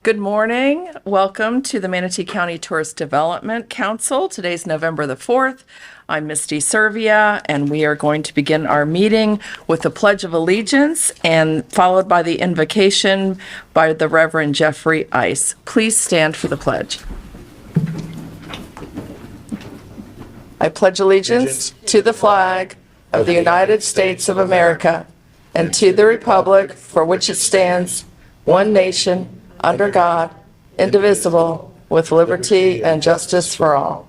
Good morning. Welcome to the Manatee County Tourist Development Council. Today's November the 4th. I'm Misty Servia, and we are going to begin our meeting with the Pledge of Allegiance and followed by the invocation by the Reverend Jeffrey Ice. Please stand for the pledge. I pledge allegiance to the flag of the United States of America and to the republic for which it stands, one nation, under God, indivisible, with liberty and justice for all.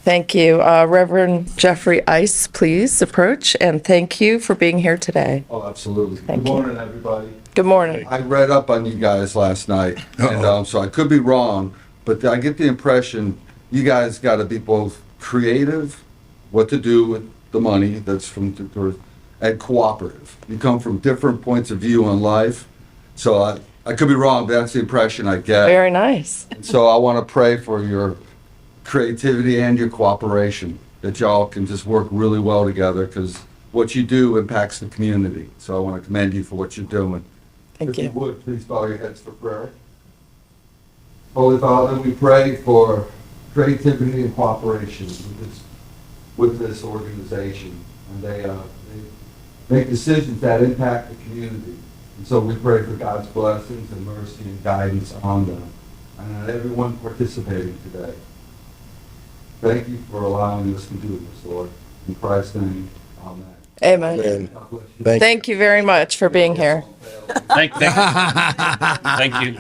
Thank you. Reverend Jeffrey Ice, please approach, and thank you for being here today. Oh, absolutely. Thank Good you. morning, everybody. Good morning. I read up on you guys last night, and so I could be wrong, but I get the impression you guys got to be both creative, what to do with the money that's from the tourists, and cooperative. You come from different points of view on life, so I could be wrong, but that's the impression I get. Very nice. So I want to pray for your creativity and your cooperation, that y'all can just work really well together, because what you do impacts the community. So I want to commend you for what you're doing. Thank If you you. would, please bow your heads for prayer. Holy Father, we pray for creativity and cooperation with this organization. And they make decisions that impact the community. And so we pray for God's blessings and mercy and guidance on them and on everyone participating today. Thank you for allowing us to do this, Lord. In Christ's name, amen. Amen. God bless you. Thank you very much for being here. Thank you.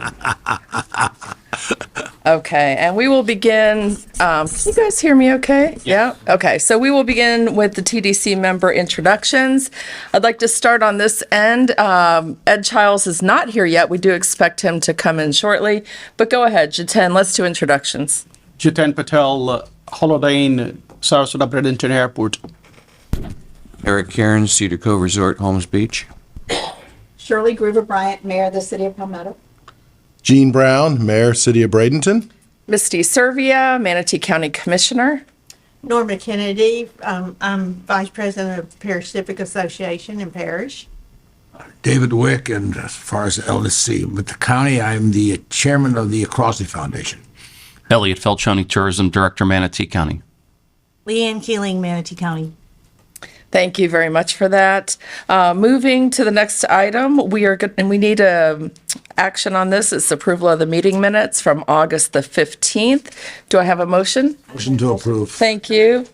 Okay, and we will begin, can you guys hear me okay? Yeah? Okay, so we will begin with the TDC member introductions. I'd like to start on this end. Ed Childs is not here yet. We do expect him to come in shortly, but go ahead, Jiten, let's do introductions. Jiten Patel, Holiday Inn, Sarasota Bradenton Airport. Eric Cairns, Cedar Cove Resort, Holmes Beach. Shirley Groover Bryant, Mayor of the City of Palmetto. Gene Brown, Mayor, City of Bradenton. Misty Servia, Manatee County Commissioner. Norma Kennedy, I'm Vice President of Parish Civic Association in Parish. David Wick, and as far as LSC, with the county, I'm the chairman of the Crossley Foundation. Elliot Felchoni, Tourism Director, Manatee County. Leanne Keeling, Manatee County. Thank you very much for that. Moving to the next item, we are good, and we need a action on this. It's approval of the meeting minutes from August the 15th. Do I have a motion? Motion to approve. Thank you.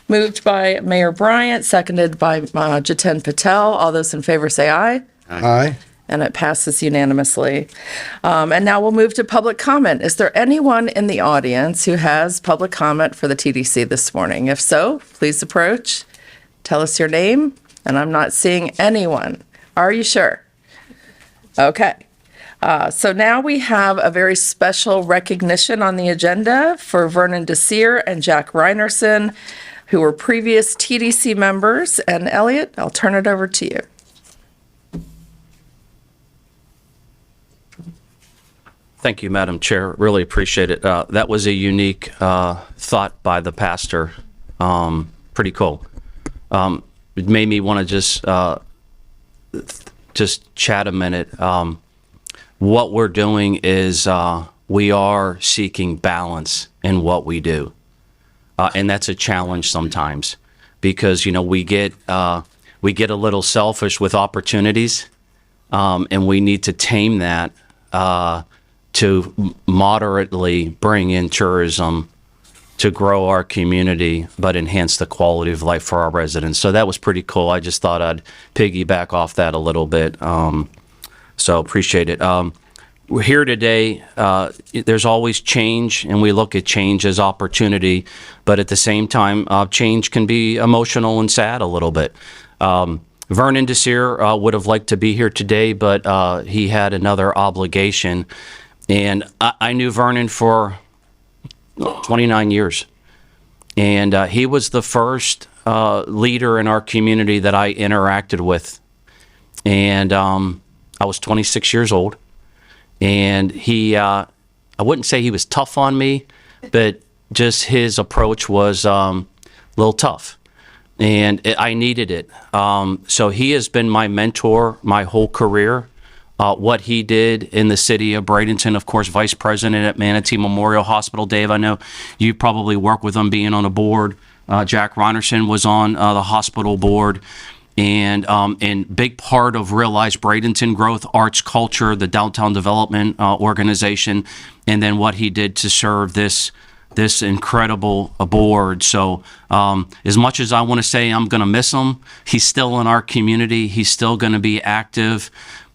Moved by Mayor Bryant, seconded by Jiten Patel. All those in favor say aye. Aye. And it passes unanimously. And now we'll move to public comment. Is there anyone in the audience who has public comment for the TDC this morning? If so, please approach. Tell us your name. And I'm not seeing anyone. Are you sure? Okay. So now we have a very special recognition on the agenda for Vernon Desir and Jack Reinerson, who were previous TDC members. And Elliot, I'll turn it over to you. Thank you, Madam Chair. Really appreciate it. That was a unique thought by the pastor. Pretty cool. It made me want to just chat a minute. What we're doing is we are seeking balance in what we do, and that's a challenge sometimes because we get a little selfish with opportunities, and we need to tame that to moderately bring in tourism to grow our community, but enhance the quality of life for our residents. So that was pretty cool. I just thought I'd piggyback off that a little bit. So appreciate it. We're here today. There's always change, and we look at change as opportunity, but at the same time, change can be emotional and sad a little bit. Vernon Desir would have liked to be here today, but he had another obligation. And I knew Vernon for 29 years. And he was the first leader in our community that I interacted with. And I was 26 years old. And he, I wouldn't say he was tough on me, but just his approach was a little tough. And I needed it. So he has been my mentor my whole career. what he did in the city of Bradenton. Of course, vice president at Manatee Memorial Hospital. Dave, I know you probably work with him being on a board. Jack Reinerson was on the hospital board. And big part of Realize Bradenton Growth, Arts, Culture, the Downtown Development Organization, and then what he did to serve this incredible board. So as much as I want to say I'm going to miss him, he's still in our community. He's still going to be active.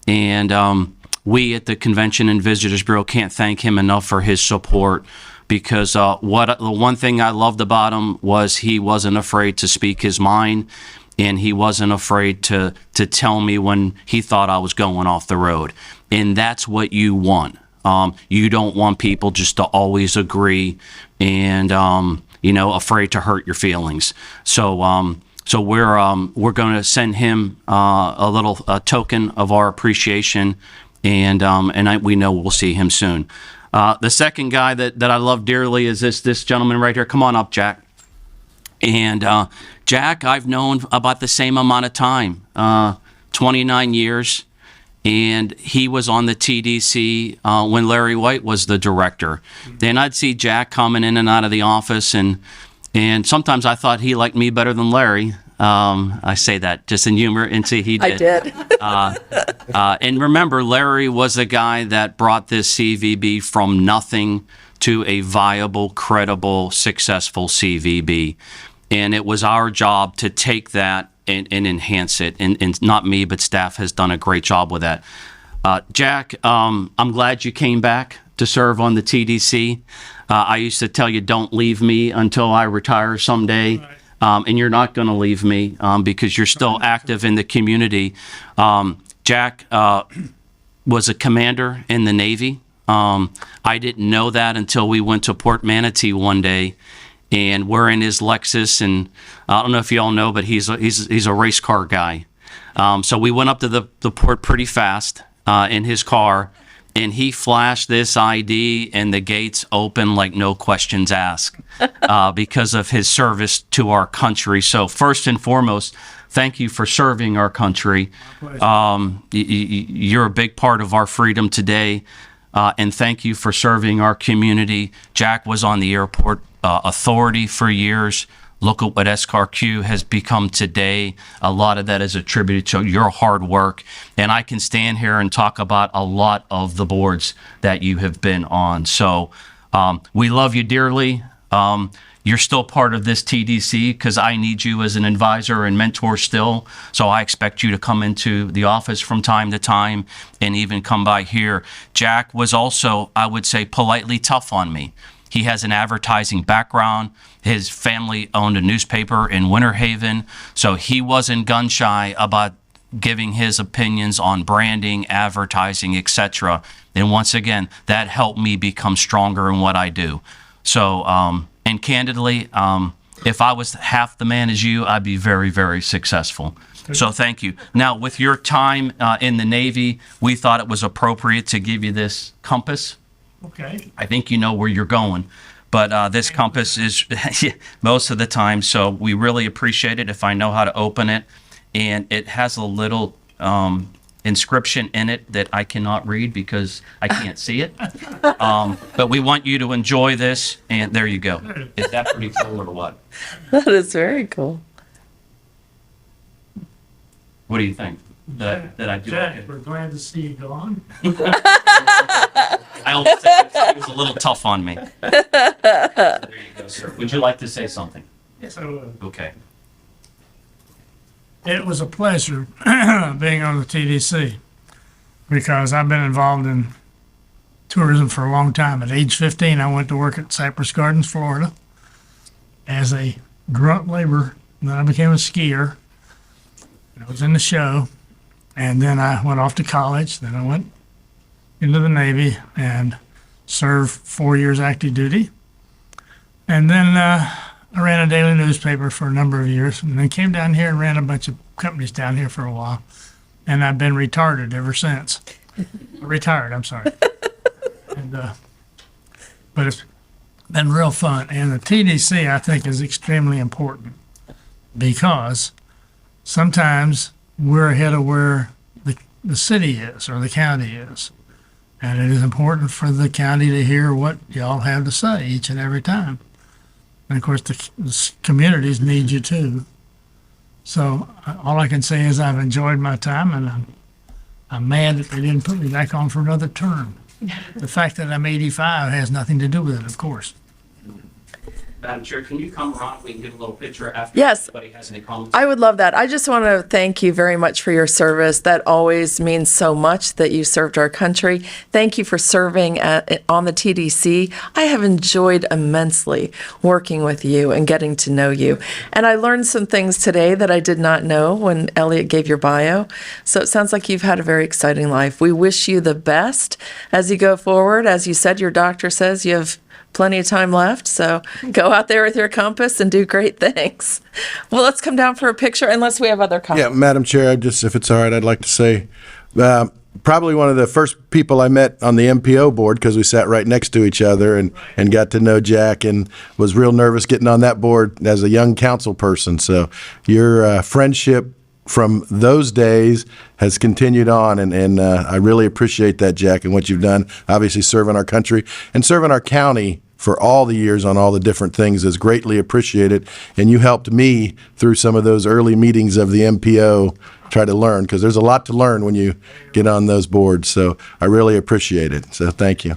And we at the Convention and Visitors Bureau can't thank him enough for his support, because the one thing I loved about him was he wasn't afraid to speak his mind, and he wasn't afraid to tell me when he thought I was going off the road. And that's what you want. You don't want people just to always agree and, afraid to hurt your feelings. So we're going to send him a little token of our appreciation, and we know we'll see him soon. The second guy that I love dearly is this gentleman right here. Come on up, Jack. And Jack, I've known about the same amount of time, 29 years. And he was on the TDC when Larry White was the director. Then I'd see Jack coming in and out of the office, and sometimes I thought he liked me better than Larry. I say that just in humor, and see, he did. I did. And remember, Larry was the guy that brought this CVB from nothing to a viable, credible, successful CVB. And it was our job to take that and enhance it. And not me, but staff has done a great job with that. Jack, I'm glad you came back to serve on the TDC. I used to tell you, don't leave me until I retire someday. And you're not going to leave me because you're still active in the community. Jack was a commander in the Navy. I didn't know that until we went to Port Manatee one day. And we're in his Lexus, and I don't know if you all know, but he's a race car guy. So we went up to the port pretty fast in his car, and he flashed this ID, and the gates opened like no questions asked because of his service to our country. So first and foremost, thank you for serving our country. You're a big part of our freedom today. And thank you for serving our community. Jack was on the airport authority for years. Look at what SCARQ has become today. A lot of that is attributed to your hard work. And I can stand here and talk about a lot of the boards that you have been on. So we love you dearly. You're still part of this TDC because I need you as an advisor and mentor still. So I expect you to come into the office from time to time and even come by here. Jack was also, I would say, politely tough on me. He has an advertising background. His family owned a newspaper in Winter Haven, so he wasn't gun shy about giving his opinions on branding, advertising, etc. And once again, that helped me become stronger in what I do. So, and candidly, if I was half the man as you, I'd be very, very successful. So thank you. Now, with your time in the Navy, we thought it was appropriate to give you this compass. Okay. I think you know where you're going, but this compass is most of the time, so we really appreciate it if I know how to open it. And it has a little inscription in it that I cannot read because I can't see it. But we want you to enjoy this, and there you go. Is that pretty cool or what? That is very cool. What do you think? That I do okay? Jack, we're glad to see you gone. I almost said it was a little tough on me. There you go, sir. Would you like to say something? Yes, I would. Okay. It was a pleasure being on the TDC because I've been involved in tourism for a long time. At age 15, I went to work at Cypress Gardens, Florida as a grunt laborer. Then I became a skier. I was in the show. And then I went off to college. Then I went into the Navy and served 4 years active duty. And then I ran a daily newspaper for a number of years, and then came down here and ran a bunch of companies down here for a while. And I've been retarded ever since. Retired, I'm sorry. And, but it's been real fun. And the TDC, I think, is extremely important because sometimes we're ahead of where the the city is or the county is. And it is important for the county to hear what y'all have to say each and every time. And of course, the communities need you too. So all I can say is I've enjoyed my time, and I'm mad that they didn't put me back on for another term. The fact that I'm 85 has nothing to do with it, of course. Madam Chair, can you come around? We can get a little picture after. Yes. Anybody has any comments? I would love that. I just want to thank you very much for your service. That always means so much that you served our country. Thank you for serving on the TDC. I have enjoyed immensely working with you and getting to know you. And I learned some things today that I did not know when Elliot gave your bio. So it sounds like you've had a very exciting life. We wish you the best as you go forward. As you said, your doctor says you have plenty of time left, so go out there with your compass and do great things. Well, let's come down for a picture unless we have other Yeah, comments. Madam Chair, if it's all right, I'd like to say, probably one of the first people I met on the MPO board, because we sat right next to each other and got to know Jack, and was real nervous getting on that board as a young council person. So your friendship from those days has continued on, and I really appreciate that, Jack, and what you've done. Obviously, serving our country and serving our county for all the years on all the different things is greatly appreciated. And you helped me through some of those early meetings of the MPO try to learn, because there's a lot to learn when you get on those boards. So I really appreciate it. So thank you.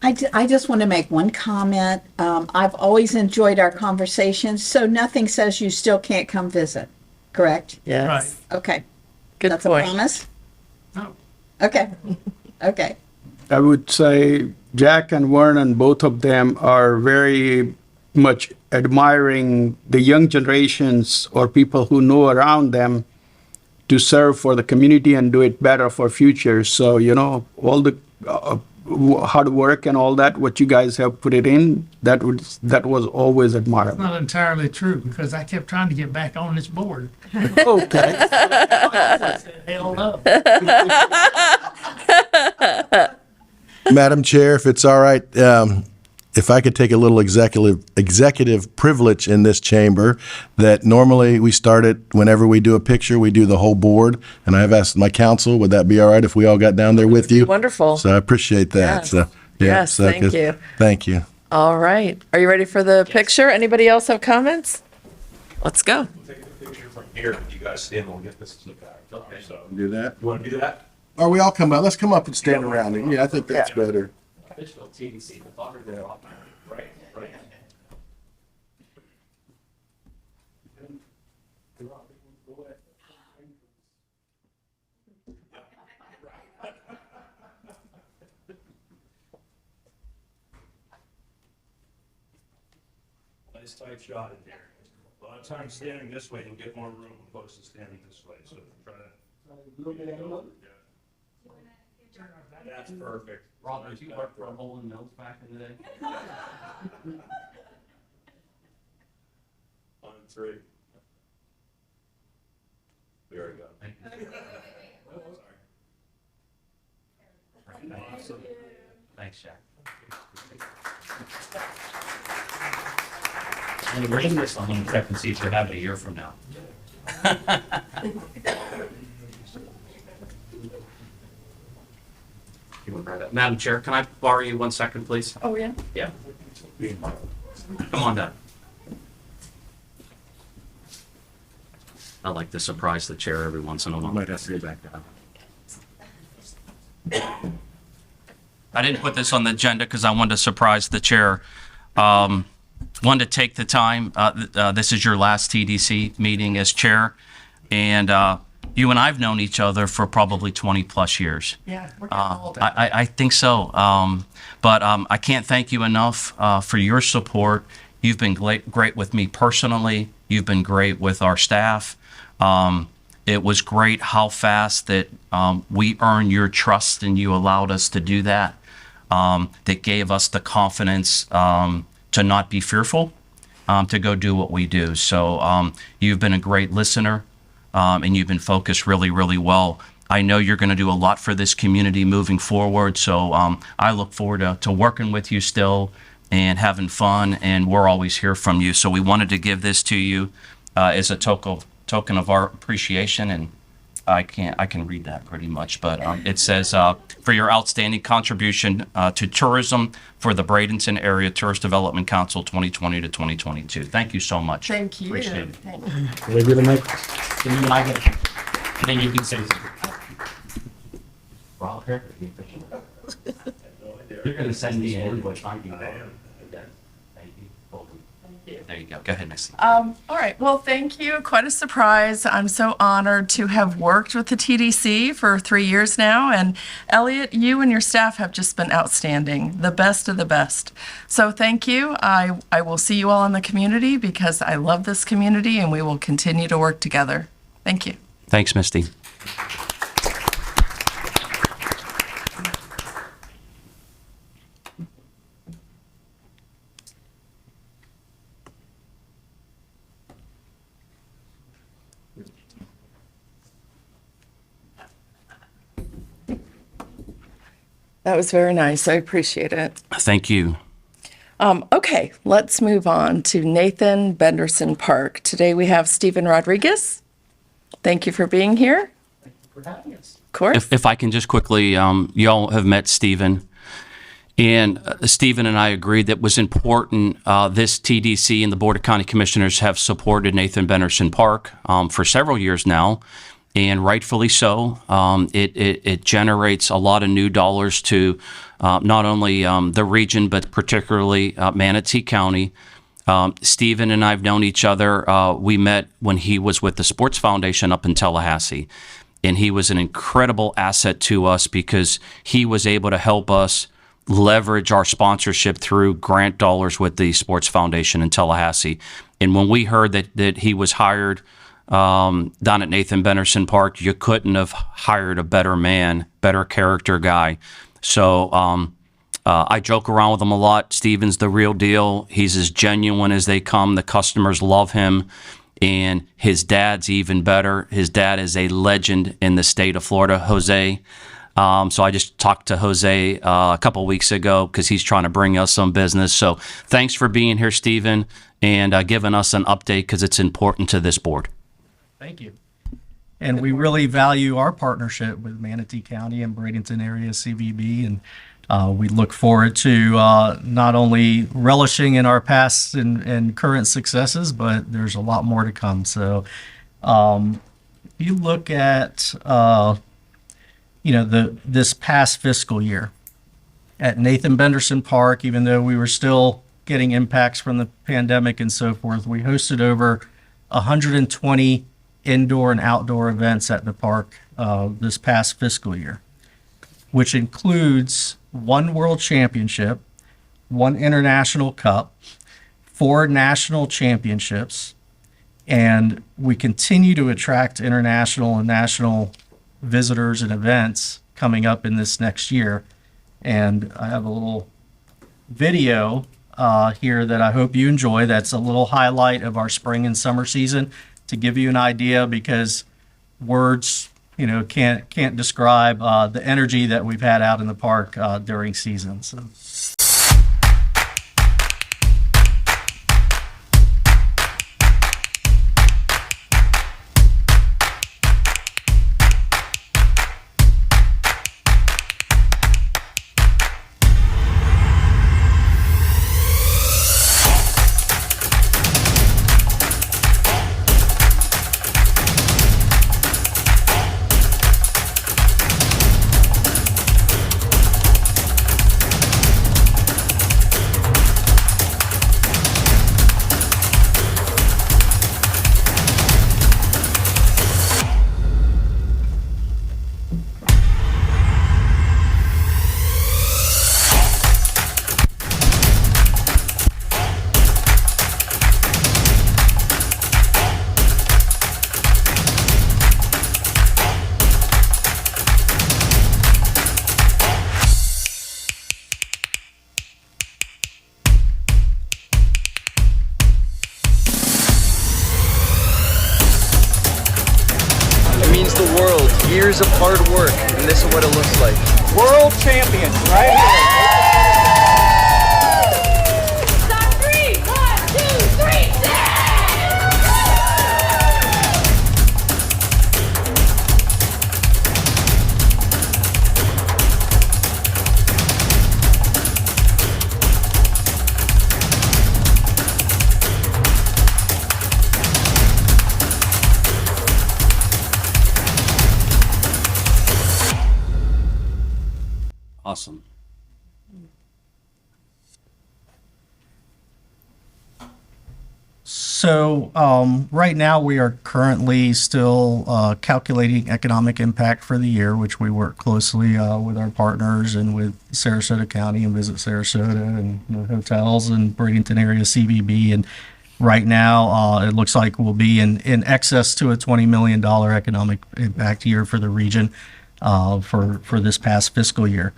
I just want to make one comment. I've always enjoyed our conversations, so nothing says you still can't come visit, correct? Yes. Okay. Good That's point. a promise? No. Okay. Okay. I would say Jack and Vernon, both of them are very much admiring the young generations or people who know around them to serve for the community and do it better for future. So, all the hard work and all that, what you guys have put it in, that was always It's admirable. not entirely true, because I kept trying to get back on this board. Okay. Hell no. Madam Chair, if it's all right, if I could take a little executive privilege in this chamber, that normally we start it whenever we do a picture, we do the whole board. And I've asked my council, would that be all right if we all got down there with you? Wonderful. So I appreciate that. Yes. So, yeah, Yes, so thank you. Thank you. All right. Are you ready for the picture? Anybody else have comments? Let's go. Take the picture from here. You guys stand, we'll get this in the back. Okay. So, Do that? you want to do that? Or we all come up, let's come up and stand around. Yeah, I think that's better. Fishville TDC, the daughter there. Right, right. Nice tight shot in there. A lot of times standing this way, you'll get more room opposed to standing this way, so try to. That's perfect. Robert, did you work for a hole in Mills back in the day? On 3. There we go. Awesome. Thanks, Jack. I'm going to bring this on and check and see if you have it a year from now. You want to grab that? Madam Chair, can I borrow you 1 second, please? Oh, yeah. Yeah. Come on down. I like to surprise the chair every once in a while. Might have to go back down. I didn't put this on the agenda because I wanted to surprise the chair. Wanted to take the time. This is your last TDC meeting as chair, and you and I've known each other for probably 20 plus years. Yeah, we're getting old. I think so. But I can't thank you enough for your support. You've been great with me personally. You've been great with our staff. It was great how fast that we earned your trust and you allowed us to do that. That gave us the confidence to not be fearful, to go do what we do. So you've been a great listener, and you've been focused really, really well. I know you're going to do a lot for this community moving forward. So I look forward to working with you still and having fun. And we're always here from you. So we wanted to give this to you as a token of our appreciation. And I can read that pretty much, but it says, for your outstanding contribution to tourism for the Bradenton Area Tourist Development Council 2020 to 2022. Thank you so much. Thank you. Appreciate it. Thank you. Maybe the mic. And then you can say something. Well, here. You're going to send me an invoice, aren't you? Thank you. There you go. Go ahead, Missy. All right. Well, thank you. Quite a surprise. I'm so honored to have worked with the TDC for 3 years now. And Elliot, you and your staff have just been outstanding, the best of the best. So thank you. I will see you all in the community because I love this community and we will continue to work together. Thank you. Thanks, Misty. That was very nice. I appreciate it. Thank you. Okay, let's move on to Nathan Benderson Park. Today we have Stephen Rodriguez. Thank you for being here. Thank you for having us. Of course. If I can just quickly, you all have met Stephen. And Stephen and I agreed that it was important. This TDC and the Board of County Commissioners have supported Nathan Benderson Park for several years now, and rightfully so. It generates a lot of new dollars to not only the region, but particularly Manatee County. Stephen and I have known each other. We met when he was with the Sports Foundation up in Tallahassee, and he was an incredible asset to us because he was able to help us leverage our sponsorship through grant dollars with the Sports Foundation in Tallahassee. And when we heard that he was hired down at Nathan Benderson Park, you couldn't have hired a better man, better character guy. So I joke around with him a lot. Steven's the real deal. He's as genuine as they come. The customers love him. And his dad's even better. His dad is a legend in the state of Florida, Jose. So I just talked to Jose a couple weeks ago because he's trying to bring us some business. So thanks for being here, Stephen, and giving us an update because it's important to this board. Thank you. And we really value our partnership with Manatee County and Bradenton Area CVB, and we look forward to not only relishing in our past and current successes, but there's a lot more to come. So if you look at this past fiscal year at Nathan Benderson Park, even though we were still getting impacts from the pandemic and so forth, we hosted over 120 indoor and outdoor events at the park this past fiscal year, which includes 1 World Championship, 1 International Cup, 4 National Championships, and we continue to attract international and national visitors and events coming up in this next year. And I have a little video here that I hope you enjoy. That's a little highlight of our spring and summer season to give you an idea, because words, can't describe the energy that we've had out in the park during season. So. Years of hard work, and this is what it looks like. World champions, right here. Stop 3, 1, 2, 3, Awesome. So right now we are currently still calculating economic impact for the year, which we work closely with our partners and with Sarasota County and Visit Sarasota and the hotels and Bradenton area CVB. And right now it looks like we'll be in excess to a $20 million economic impact year for the region for this past fiscal year.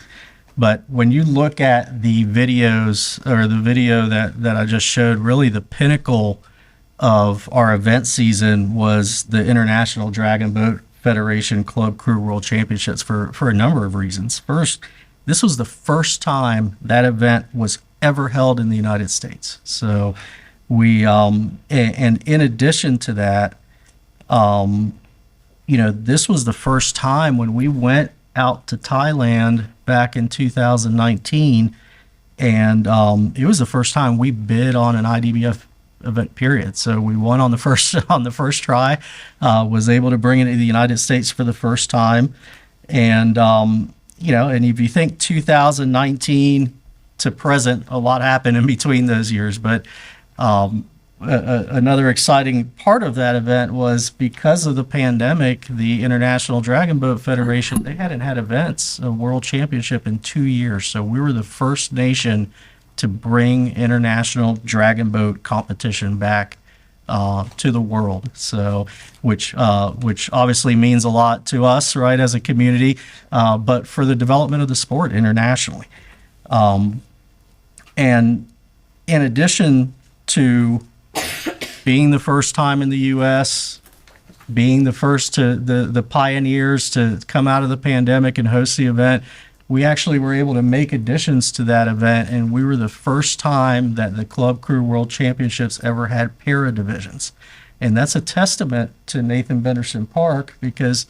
But when you look at the videos or the video that I just showed, really the pinnacle of our event season was the International Dragon Boat Federation Club Crew World Championships for a number of reasons. First, this was the first time that event was ever held in the United States. So we, and in addition to that, this was the first time when we went out to Thailand back in 2019, and it was the first time we bid on an IDBF event, period. So we won on the first try, was able to bring it to the United States for the first time, and and if you think 2019 to present, a lot happened in between those years, but another exciting part of that event was because of the pandemic, the International Dragon Boat Federation, they hadn't had events, a world championship in 2 years. So we were the first nation to bring international dragon boat competition back to the world. So, which obviously means a lot to us, right, as a community, but for the development of the sport internationally. And in addition to being the first time in the U.S., being the first to the pioneers to come out of the pandemic and host the event, we actually were able to make additions to that event, and we were the first time that the Club Crew World Championships ever had para divisions. And that's a testament to Nathan Benderson Park, because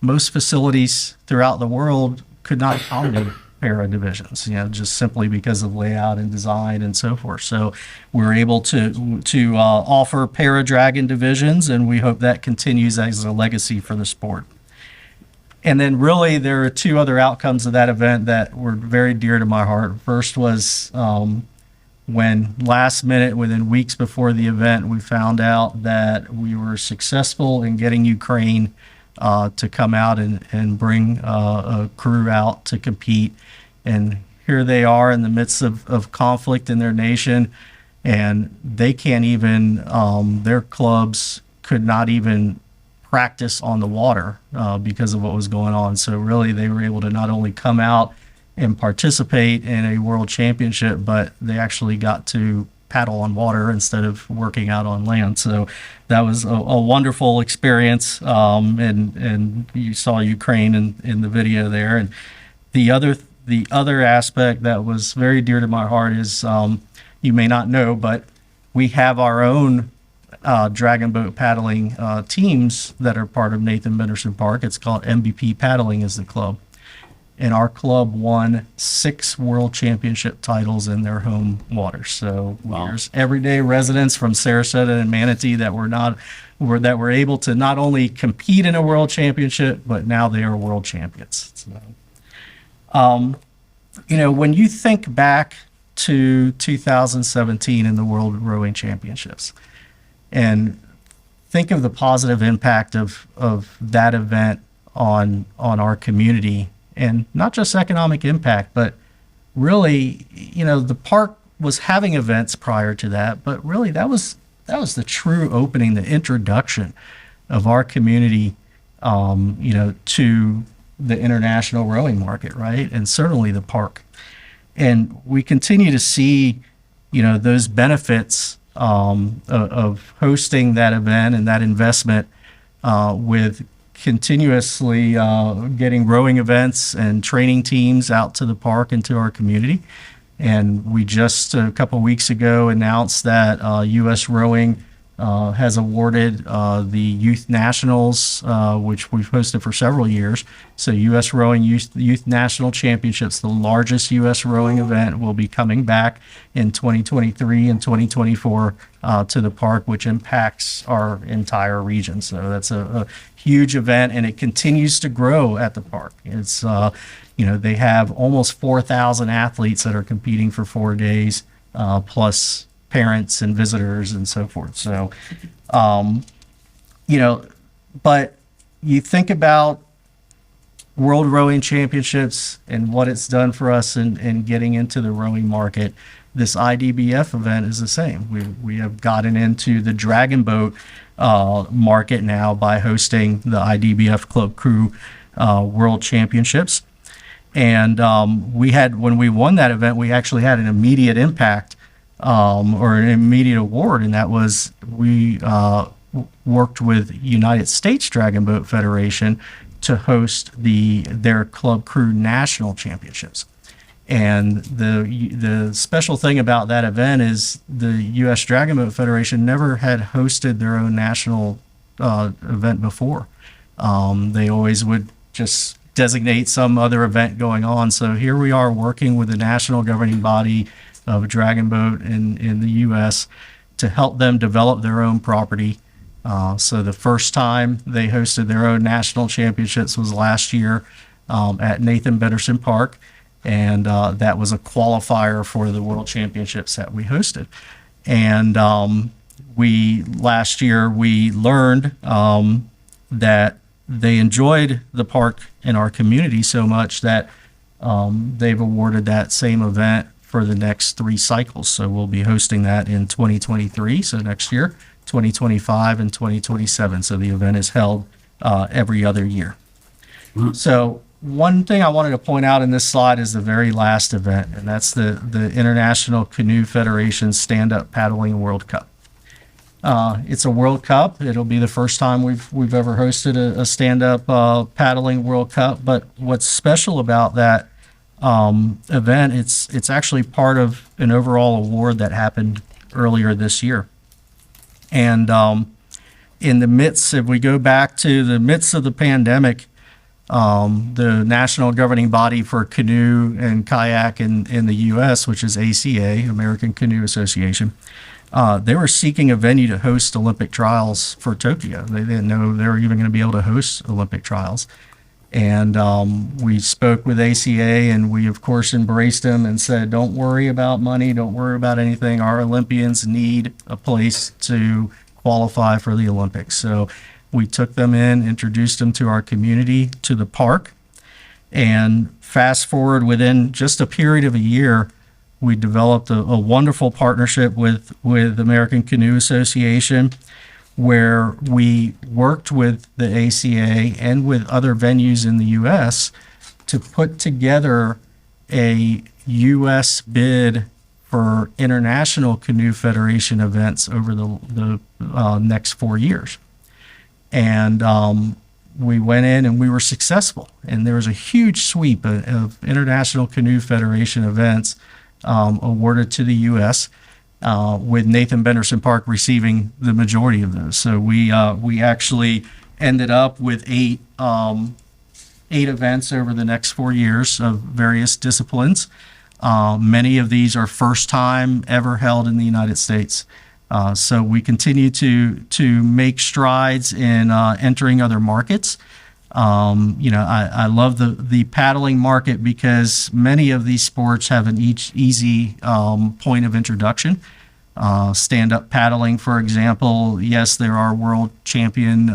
most facilities throughout the world could not accommodate para divisions, just simply because of layout and design and so forth. So we're able to offer para dragon divisions, and we hope that continues as a legacy for the sport. And then really there are two other outcomes of that event that were very dear to my heart. First was when last minute, within weeks before the event, we found out that we were successful in getting Ukraine to come out and bring a crew out to compete. And here they are in the midst of conflict in their nation, and they can't even, their clubs could not even practice on the water because of what was going on. So really they were able to not only come out and participate in a world championship, but they actually got to paddle on water instead of working out on land. So that was a wonderful experience. And you saw Ukraine in the video there. And the other aspect that was very dear to my heart is, you may not know, but we have our own dragon boat paddling teams that are part of Nathan Benderson Park. It's called MVP Paddling is the club. And our club won 6 world championship titles in their home waters. So there's everyday residents from Sarasota and Manatee that were able to not only compete in a world championship, but now they are world champions. So, when you think back to 2017 in the World Rowing Championships, and think of the positive impact of that event on our community, and not just economic impact, but really, the park was having events prior to that, but really that was the true opening, the introduction of our community, to the international rowing market, right? And certainly the park. And we continue to see, those benefits of hosting that event and that investment with continuously getting rowing events and training teams out to the park and to our community. And we just a couple of weeks ago announced that U.S. Rowing has awarded the Youth Nationals, which we've hosted for several years. So U.S. Rowing Youth National Championships, the largest U.S. rowing event, will be coming back in 2023 and 2024 to the park, which impacts our entire region. So that's a huge event, and it continues to grow at the park. It's they have almost 4,000 athletes that are competing for 4 days, plus parents and visitors and so forth. So, but you think about World Rowing Championships and what it's done for us in getting into the rowing market. This IDBF event is the same. We have gotten into the dragon boat market now by hosting the IDBF Club Crew World Championships. And when we won that event, we actually had an immediate impact or an immediate award, and that was we worked with United States Dragon Boat Federation to host their Club Crew National Championships. And the special thing about that event is the U.S. Dragon Boat Federation never had hosted their own national event before. They always would just designate some other event going on. So here we are working with the national governing body of Dragon Boat in the U.S. to help them develop their own property. So the first time they hosted their own national championships was last year at Nathan Benderson Park. And that was a qualifier for the World Championships that we hosted. And last year we learned that they enjoyed the park in our community so much that they've awarded that same event for the next 3 cycles. So we'll be hosting that in 2023, so next year, 2025, and 2027. So the event is held every other year. So one thing I wanted to point out in this slide is the very last event, and that's the International Canoe Federation Stand-Up Paddling World Cup. It's a World Cup. It'll be the first time we've ever hosted a stand-up paddling World Cup. But what's special about that event, it's actually part of an overall award that happened earlier this year. And in the midst, if we go back to the midst of the pandemic, the national governing body for canoe and kayak in the U.S., which is ACA, American Canoe Association, they were seeking a venue to host Olympic trials for Tokyo. They didn't know they were even going to be able to host Olympic trials. And we spoke with ACA, and we, of course, embraced them and said, don't worry about money, don't worry about anything. Our Olympians need a place to qualify for the Olympics. So we took them in, introduced them to our community, to the park, and fast forward within just a period of a year, we developed a wonderful partnership with American Canoe Association, where we worked with the ACA and with other venues in the U.S. to put together a U.S. bid for International Canoe Federation events over the next 4 years. And we went in and we were successful. And there was a huge sweep of International Canoe Federation events awarded to the U.S., with Nathan Benderson Park receiving the majority of those. So we actually ended up with eight events over the next 4 years of various disciplines. Many of these are first time ever held in the United States. So we continue to make strides in entering other markets. I love the paddling market because many of these sports have an easy point of introduction. Stand-up paddling, for example, yes, there are world champion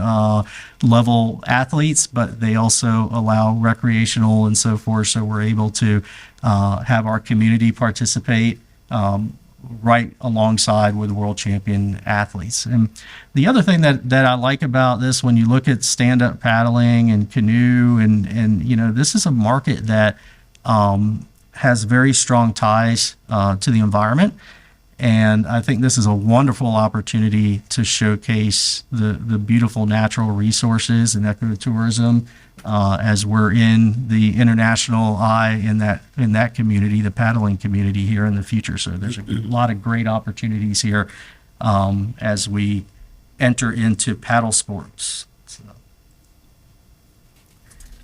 level athletes, but they also allow recreational and so forth. So we're able to have our community participate right alongside with world champion athletes. And the other thing that I like about this, when you look at stand-up paddling and canoe, and this is a market that has very strong ties to the environment. And I think this is a wonderful opportunity to showcase the beautiful natural resources and ecotourism as we're in the international eye in that community, the paddling community here in the future. So there's a lot of great opportunities here as we enter into paddle sports.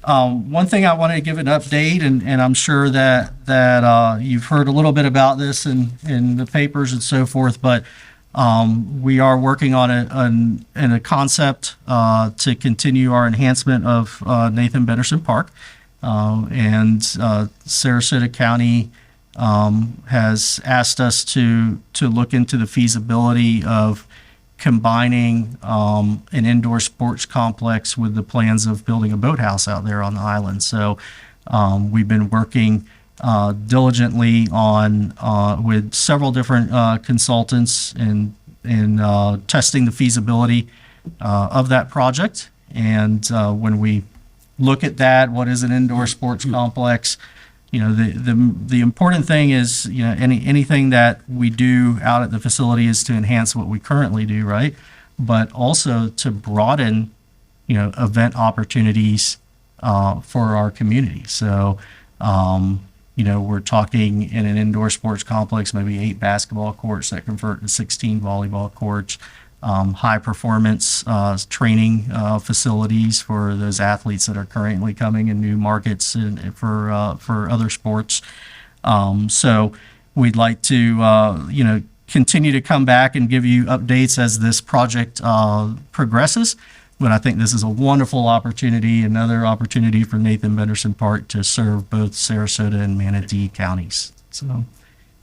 One thing I wanted to give an update, and I'm sure that you've heard a little bit about this in the papers and so forth, but we are working on a concept to continue our enhancement of Nathan Benderson Park. And Sarasota County has asked us to look into the feasibility of combining an indoor sports complex with the plans of building a boathouse out there on the island. So we've been working diligently on with several different consultants in testing the feasibility of that project. And when we look at that, what is an indoor sports complex? The important thing is, anything that we do out at the facility is to enhance what we currently do, right? But also to broaden, event opportunities for our community. So, we're talking in an indoor sports complex, maybe 8 basketball courts that convert to 16 volleyball courts, high performance training facilities for those athletes that are currently coming in new markets and for other sports. So we'd like to continue to come back and give you updates as this project progresses. But I think this is a wonderful opportunity, another opportunity for Nathan Benderson Park to serve both Sarasota and Manatee counties. So,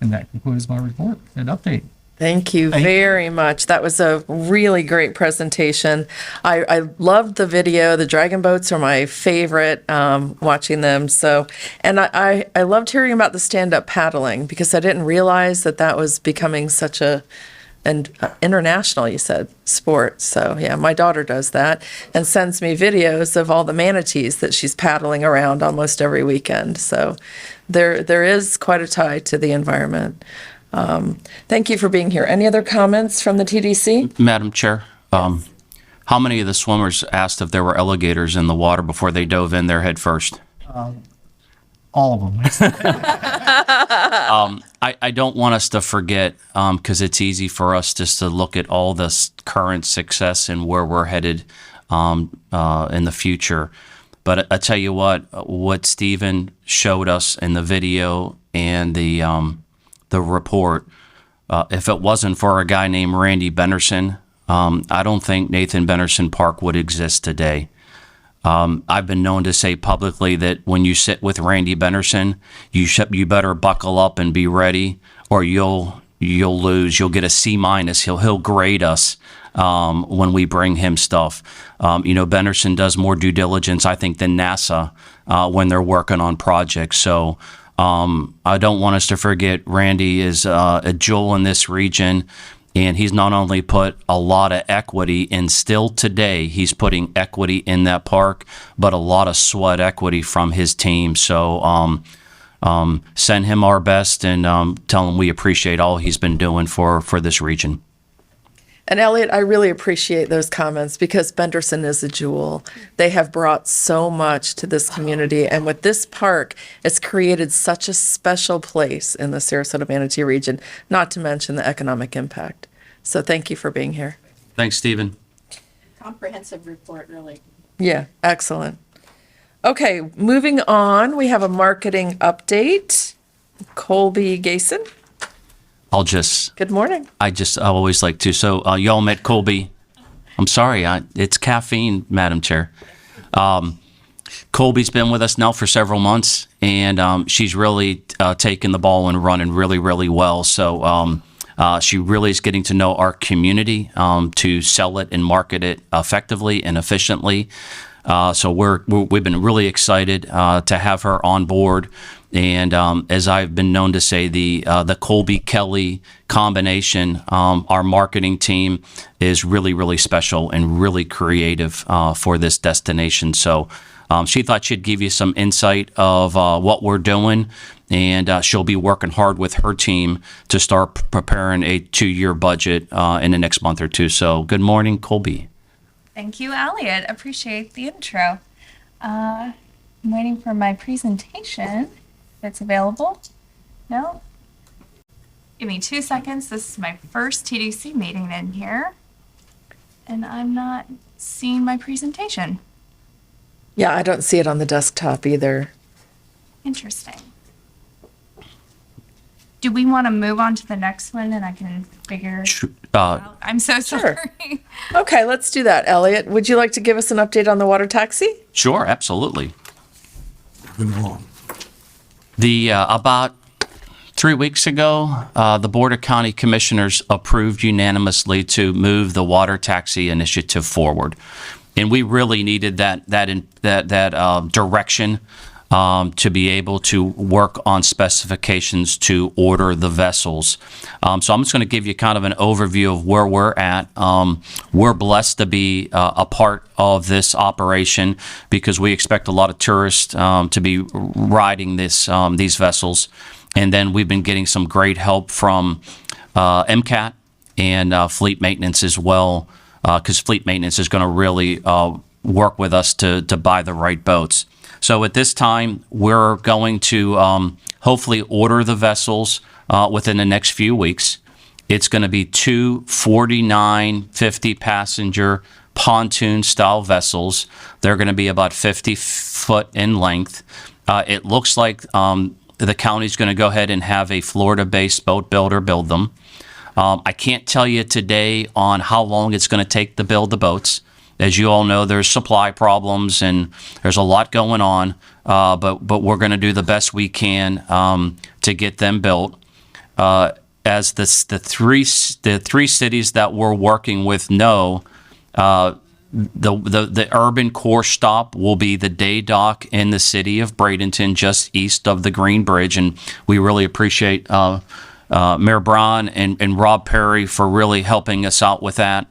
and that concludes my report and update. Thank you very much. That was a really great presentation. I loved the video. The dragon boats are my favorite, watching them. So, and I loved hearing about the stand-up paddling because I didn't realize that was becoming such an international, you said, sport. So yeah, my daughter does that and sends me videos of all the manatees that she's paddling around almost every weekend. So there is quite a tie to the environment. Thank you for being here. Any other comments from the TDC? Madam Chair, how many of the swimmers asked if there were alligators in the water before they dove in there head first? All of them. I don't want us to forget, because it's easy for us just to look at all this current success and where we're headed in the future. But I tell you what Stephen showed us in the video and the report, if it wasn't for a guy named Randy Benderson, I don't think Nathan Benderson Park would exist today. I've been known to say publicly that when you sit with Randy Benderson, you better buckle up and be ready, or you'll lose. You'll get a C-. He'll grade us when we bring him stuff. Benderson does more due diligence, I think, than NASA when they're working on projects. So I don't want us to forget Randy is a jewel in this region. And he's not only put a lot of equity, and still today he's putting equity in that park, but a lot of sweat equity from his team. So send him our best and tell him we appreciate all he's been doing for this region. And Elliot, I really appreciate those comments because Benderson is a jewel. They have brought so much to this community. And with this park, it's created such a special place in the Sarasota-Manatee region, not to mention the economic impact. So thank you for being here. Thanks, Stephen. Comprehensive report, really. Yeah, excellent. Okay, moving on, we have a marketing update. Colby Gason. Good morning. I always like to. So y'all met Colby. I'm sorry, it's caffeine, Madam Chair. Colby's been with us now for several months, and she's really taken the ball and running really, really well. So she really is getting to know our community to sell it and market it effectively and efficiently. So we've been really excited to have her on board. And as I've been known to say, the Colby-Kelly combination, our marketing team is really, really special and really creative for this destination. So she thought she'd give you some insight of what we're doing, and she'll be working hard with her team to start preparing a 2-year budget in the next month or two. So good morning, Colby. Thank you, Elliot. Appreciate the intro. I'm waiting for my presentation. If it's available. No? Give me 2 seconds. This is my first TDC meeting in here. And I'm not seeing my presentation. Yeah, I don't see it on the desktop either. Interesting. Do we want to move on to the next one and I can figure out? I'm so sorry. Sure. Okay, let's do that. Elliot, would you like to give us an update on the water taxi? Sure, absolutely. moving along? About 3 weeks ago, the Board of County Commissioners approved unanimously to move the water taxi initiative forward. And we really needed that direction to be able to work on specifications to order the vessels. So I'm just going to give you kind of an overview of where we're at. We're blessed to be a part of this operation because we expect a lot of tourists to be riding these vessels. And then we've been getting some great help from MCAT and fleet maintenance as well, because fleet maintenance is going to really work with us to buy the right boats. So at this time, we're going to hopefully order the vessels within the next few weeks. It's going to be two 49, 50-passenger pontoon-style vessels. They're going to be about 50 foot in length. It looks like the county's going to go ahead and have a Florida-based boat builder build them. I can't tell you today on how long it's going to take to build the boats. As you all know, there's supply problems and there's a lot going on, but we're going to do the best we can to get them built. As the three cities that we're working with know, the urban core stop will be the day dock in the city of Bradenton, just east of the Green Bridge, and we really appreciate Mayor Braun and Rob Perry for really helping us out with that.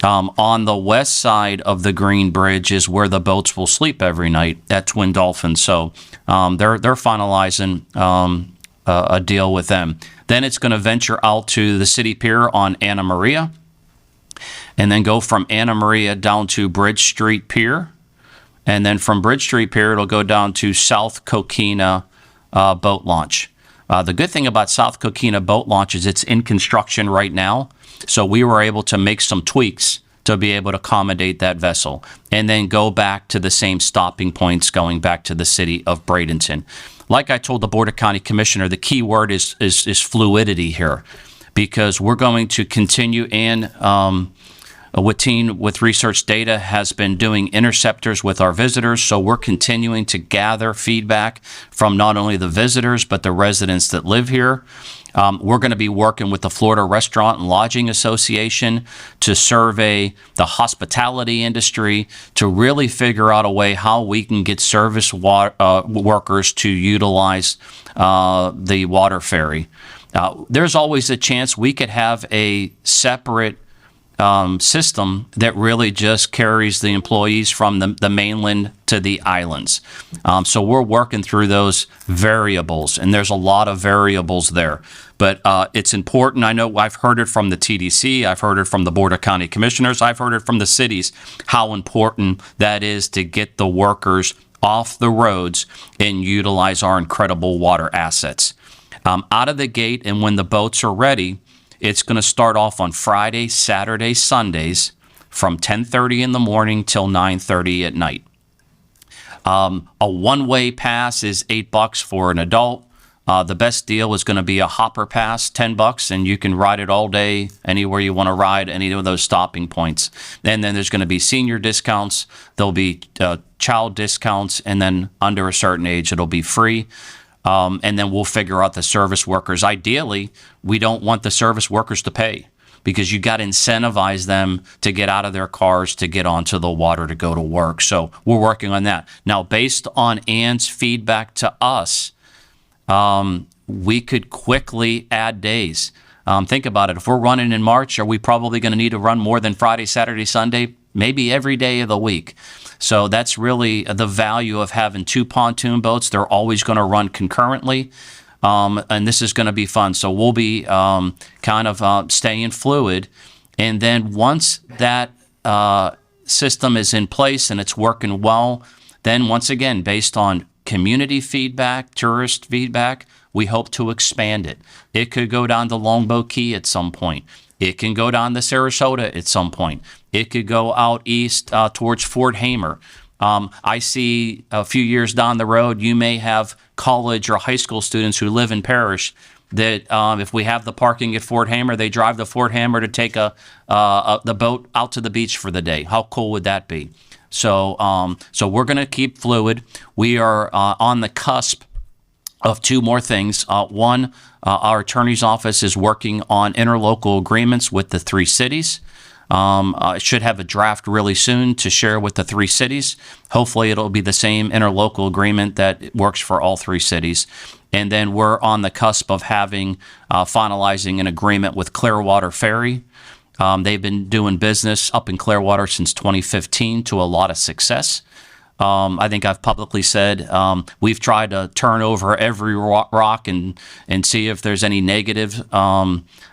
On the west side of the Green Bridge is where the boats will sleep every night at Twin Dolphin. So they're finalizing a deal with them. Then it's going to venture out to the city pier on Anna Maria, and then go from Anna Maria down to Bridge Street Pier. And then from Bridge Street Pier, it'll go down to South Coquina Boat Launch. The good thing about South Coquina Boat Launch is it's in construction right now. So we were able to make some tweaks to be able to accommodate that vessel and then go back to the same stopping points going back to the city of Bradenton. Like I told the Board of County Commissioner, the key word is fluidity here, because we're going to continue and Watine with Research Data has been doing interceptors with our visitors, so we're continuing to gather feedback from not only the visitors but the residents that live here. We're going to be working with the Florida Restaurant and Lodging Association to survey the hospitality industry to really figure out a way how we can get service workers to utilize the water ferry. There's always a chance we could have a separate system that really just carries the employees from the mainland to the islands. So we're working through those variables, and there's a lot of variables there. But it's important. I know I've heard it from the TDC. I've heard it from the Board of County Commissioners. I've heard it from the cities, how important that is to get the workers off the roads and utilize our incredible water assets. Out of the gate, and when the boats are ready, it's going to start off on Friday, Saturday, Sundays from 10:30 in the morning till 9:30 at night. A one-way pass is $8 for an adult. The best deal is going to be a hopper pass, $10, and you can ride it all day, anywhere you want to ride, any of those stopping points. And then there's going to be senior discounts. There'll be child discounts, and then under a certain age, it'll be free. And then we'll figure out the service workers. Ideally, we don't want the service workers to pay, because you got to incentivize them to get out of their cars to get onto the water to go to work. So we're working on that. Now, based on Ann's feedback to us, we could quickly add days. Think about it. If we're running in March, are we probably going to need to run more than Friday, Saturday, Sunday? Maybe every day of the week. So that's really the value of having two pontoon boats. They're always going to run concurrently, and this is going to be fun. So we'll be kind of staying fluid. And then once that system is in place and it's working well, then once again, based on community feedback, tourist feedback, we hope to expand it. It could go down to Longboat Key at some point. It can go down to Sarasota at some point. It could go out east towards Fort Hamer. I see a few years down the road, you may have college or high school students who live in Parrish that if we have the parking at Fort Hamer, they drive to Fort Hamer to take the boat out to the beach for the day. How cool would that be? So we're going to keep fluid. We are on the cusp of two more things. One, our attorney's office is working on interlocal agreements with the three cities. Should have a draft really soon to share with the three cities. Hopefully it'll be the same interlocal agreement that works for all three cities. And then we're on the cusp of having finalizing an agreement with Clearwater Ferry. They've been doing business up in Clearwater since 2015 to a lot of success. I think I've publicly said we've tried to turn over every rock and see if there's any negative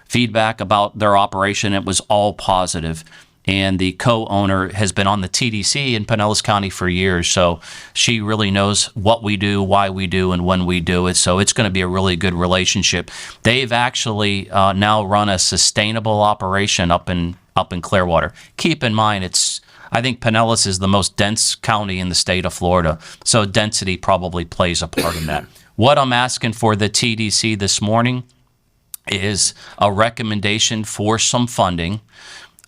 feedback about their operation. It was all positive. And the co-owner has been on the TDC in Pinellas County for years, so she really knows what we do, why we do, and when we do it. So it's going to be a really good relationship. They've actually now run a sustainable operation up in Clearwater. Keep in mind, I think Pinellas is the most dense county in the state of Florida, so density probably plays a part in that. What I'm asking for the TDC this morning is a recommendation for some funding.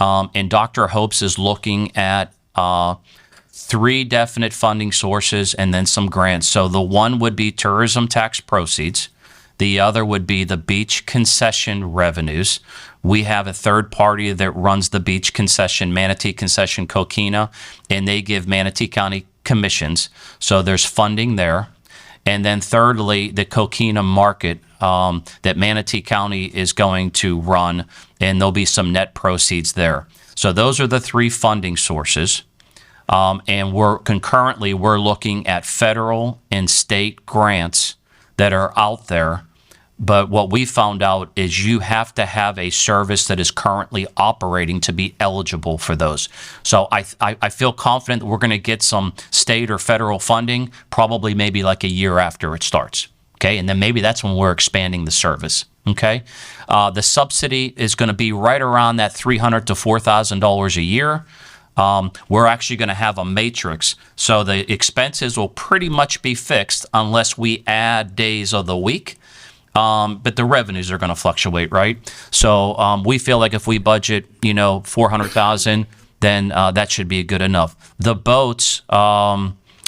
And Dr. Hopes is looking at 3 definite funding sources and then some grants. So the one would be tourism tax proceeds. The other would be the beach concession revenues. We have a third party that runs the beach concession, Manatee Concession Coquina, and they give Manatee County commissions. So there's funding there. And then thirdly, the Coquina market that Manatee County is going to run, and there'll be some net proceeds there. So those are the 3 funding sources. And we're looking at federal and state grants that are out there. But what we found out is you have to have a service that is currently operating to be eligible for those. So I feel confident that we're going to get some state or federal funding, probably maybe like a year after it starts. Okay, and then maybe that's when we're expanding the service. Okay, the subsidy is going to be right around that $300 to $4,000 a year. We're actually going to have a matrix, so the expenses will pretty much be fixed unless we add days of the week. But the revenues are going to fluctuate, right? So we feel like if we budget, $400,000, then that should be good enough. The boats.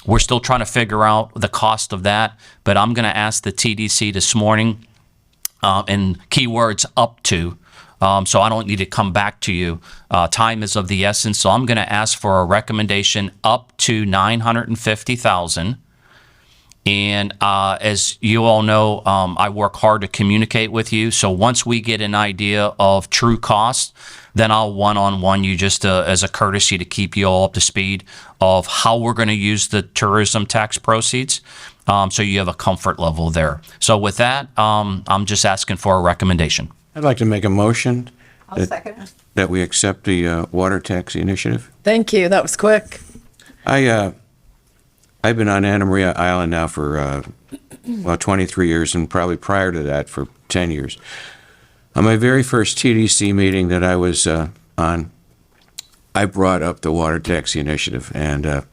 We're still trying to figure out the cost of that, but I'm going to ask the TDC this morning, and keywords up to, so I don't need to come back to you. Time is of the essence, so I'm going to ask for a recommendation up to $950,000. And as you all know, I work hard to communicate with you. So once we get an idea of true cost, then I'll one-on-one you just as a courtesy to keep you all up to speed of how we're going to use the tourism tax proceeds, so you have a comfort level there. So with that, I'm just asking for a recommendation. I'd like to make a motion I'll second it. that we accept the water tax initiative. Thank you. That was quick. I've been on Anna Maria Island now for 23 years, and probably prior to that for 10 years. On my very first TDC meeting that I was on, I brought up the water tax initiative, and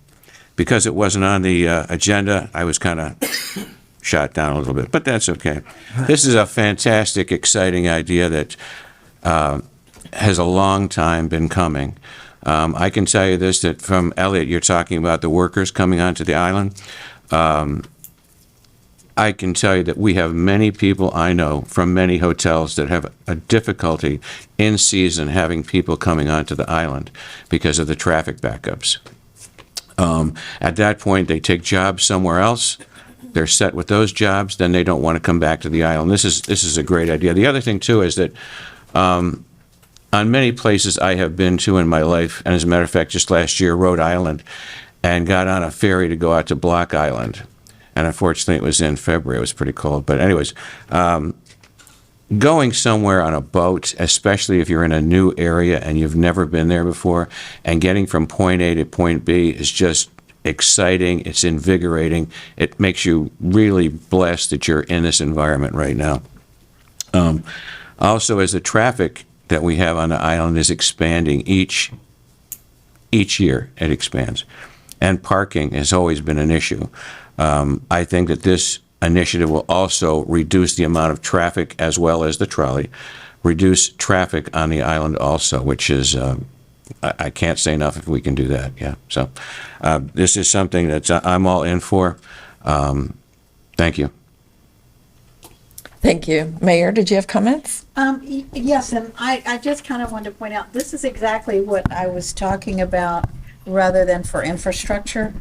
because it wasn't on the agenda, I was kind of shot down a little bit, but that's okay. This is a fantastic, exciting idea that has a long time been coming. I can tell you this, that from Elliot, you're talking about the workers coming onto the island. I can tell you that we have many people I know from many hotels that have a difficulty in season having people coming onto the island because of the traffic backups. At that point, they take jobs somewhere else. They're set with those jobs, then they don't want to come back to the island. This is a great idea. The other thing, too, is that on many places I have been to in my life, and as a matter of fact, just last year, Rhode Island, and got on a ferry to go out to Block Island. And unfortunately, it was in February. It was pretty cold. But anyways, going somewhere on a boat, especially if you're in a new area and you've never been there before, and getting from point A to point B is just exciting. It's invigorating. It makes you really blessed that you're in this environment right now. Also, as the traffic that we have on the island is expanding each year, it expands. And parking has always been an issue. I think that this initiative will also reduce the amount of traffic as well as the trolley, reduce traffic on the island also, which is I can't say enough if we can do that, yeah. So this is something that I'm all in for. Thank you. Thank you. Mayor, did you have comments? Yes, and I just kind of wanted to point out, this is exactly what I was talking about rather than for infrastructure.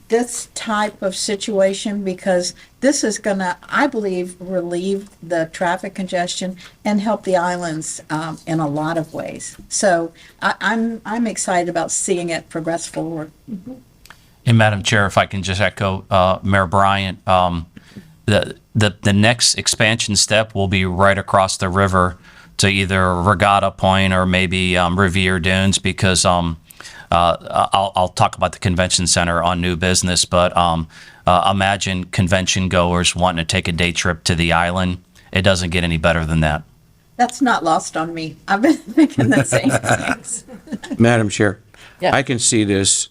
This type of situation, because this is gonna, I believe, relieve the traffic congestion and help the islands in a lot of ways. So I'm excited about seeing it progress forward. And Madam Chair, if I can just echo Mayor Bryant, the next expansion step will be right across the river to either Regatta Point or maybe Riviera Dunes, because I'll talk about the convention center on new business, but imagine convention goers wanting to take a day trip to the island. It doesn't get any better than that. That's not lost on me. I've been thinking the same things. Madam Chair, Yeah. I can see this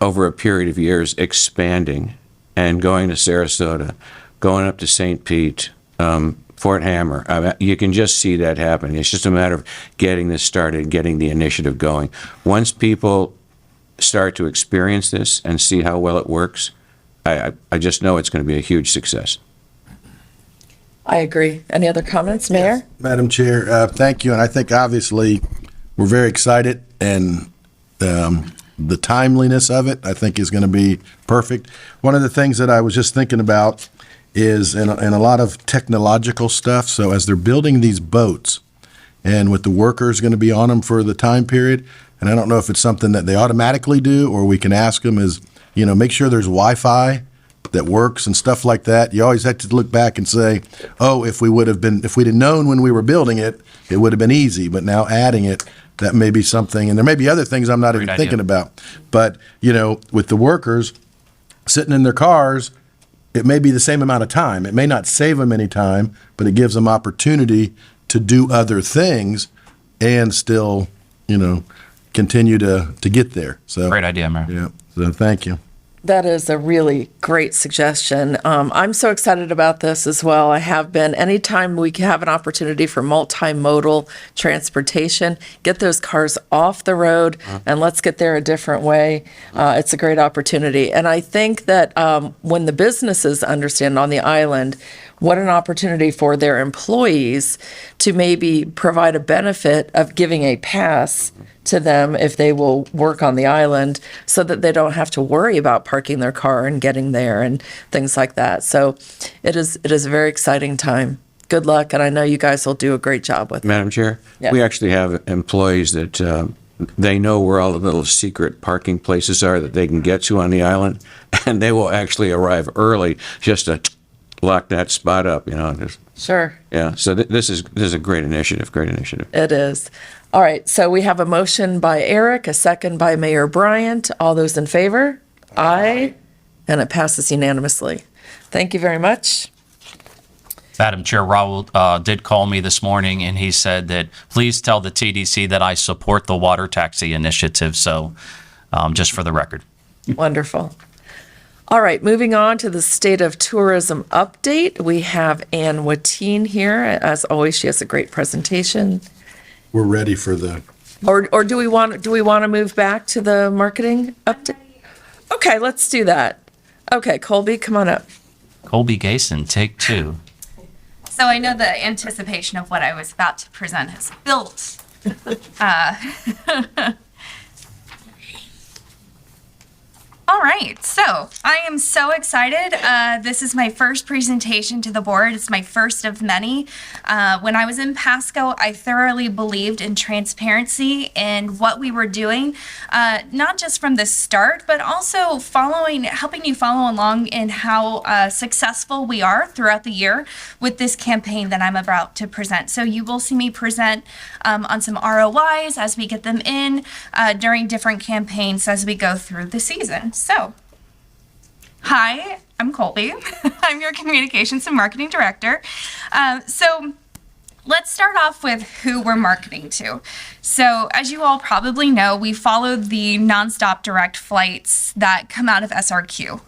over a period of years expanding and going to Sarasota, going up to St. Pete, Fort Hammer. You can just see that happening. It's just a matter of getting this started, getting the initiative going. Once people start to experience this and see how well it works, I just know it's going to be a huge success. I agree. Any other comments, Mayor? Madam Chair, thank you. And I think obviously we're very excited, and the timeliness of it, I think, is going to be perfect. One of the things that I was just thinking about is in a lot of technological stuff. So as they're building these boats, and with the workers going to be on them for the time period, and I don't know if it's something that they automatically do or we can ask them, is, make sure there's Wi-Fi that works and stuff like that. You always have to look back and say, oh, if we'd have known when we were building it, it would have been easy. But now adding it, that may be something, and there may be other things I'm not even thinking about. But, with the workers sitting in their cars, it may be the same amount of time. It may not save them any time, but it gives them opportunity to do other things and still, continue to get there. So Great idea, Mayor. yeah. So thank you. That is a really great suggestion. I'm so excited about this as well. I have been. Anytime we have an opportunity for multimodal transportation, get those cars off the road and let's get there a different way. It's a great opportunity. And I think that when the businesses understand on the island, what an opportunity for their employees to maybe provide a benefit of giving a pass to them if they will work on the island, so that they don't have to worry about parking their car and getting there and things like that. So it is a very exciting time. Good luck, and I know you guys will do a great job with it. Madam Chair, Yeah. we actually have employees that they know where all the little secret parking places are that they can get to on the island, and they will actually arrive early just to lock that spot up, Sure, Yeah, so this is a great initiative, it is. All right, so we have a motion by Eric, a second by Mayor Bryant. All those in favor? Aye. And it passes unanimously. Thank you very much. Madam Chair, Raul did call me this morning, and he said that please tell the TDC that I support the water taxi initiative. So just for the record. Wonderful. All right, moving on to the State of Tourism update. We have Ann Watine here. As always, she has a great presentation. We're ready for the. Or do we want to move back to the marketing update? Okay, let's do that. Okay, Colby, come on up. Colby Gason, take two. So I know the anticipation of what I was about to present has built. All right, so I am so excited. This is my first presentation to the board. It's my first of many. When I was in Pasco, I thoroughly believed in transparency and what we were doing, not just from the start, but also helping you follow along in how successful we are throughout the year with this campaign that I'm about to present. So you will see me present on some ROIs as we get them in during different campaigns as we go through the season. So, hi, I'm Colby. I'm your Communications and Marketing Director. So let's start off with who we're marketing to. So as you all probably know, we follow the nonstop direct flights that come out of SRQ.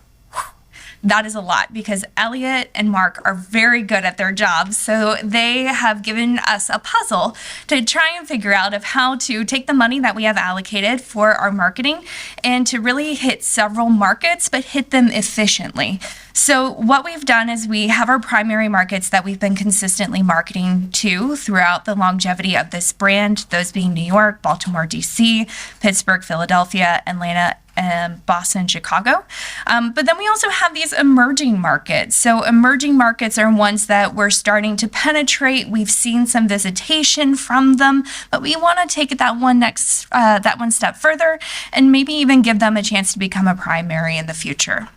that is a lot because Elliot and Mark are very good at their jobs. So they have given us a puzzle to try and figure out of how to take the money that we have allocated for our marketing and to really hit several markets, but hit them efficiently. So what we've done is we have our primary markets that we've been consistently marketing to throughout the longevity of this brand, those being New York, Baltimore, DC, Pittsburgh, Philadelphia, Atlanta, and Boston, Chicago. But then we also have these emerging markets. So emerging markets are ones that we're starting to penetrate. We've seen some visitation from them, but we want to take it that one step further and maybe even give them a chance to become a primary in the future.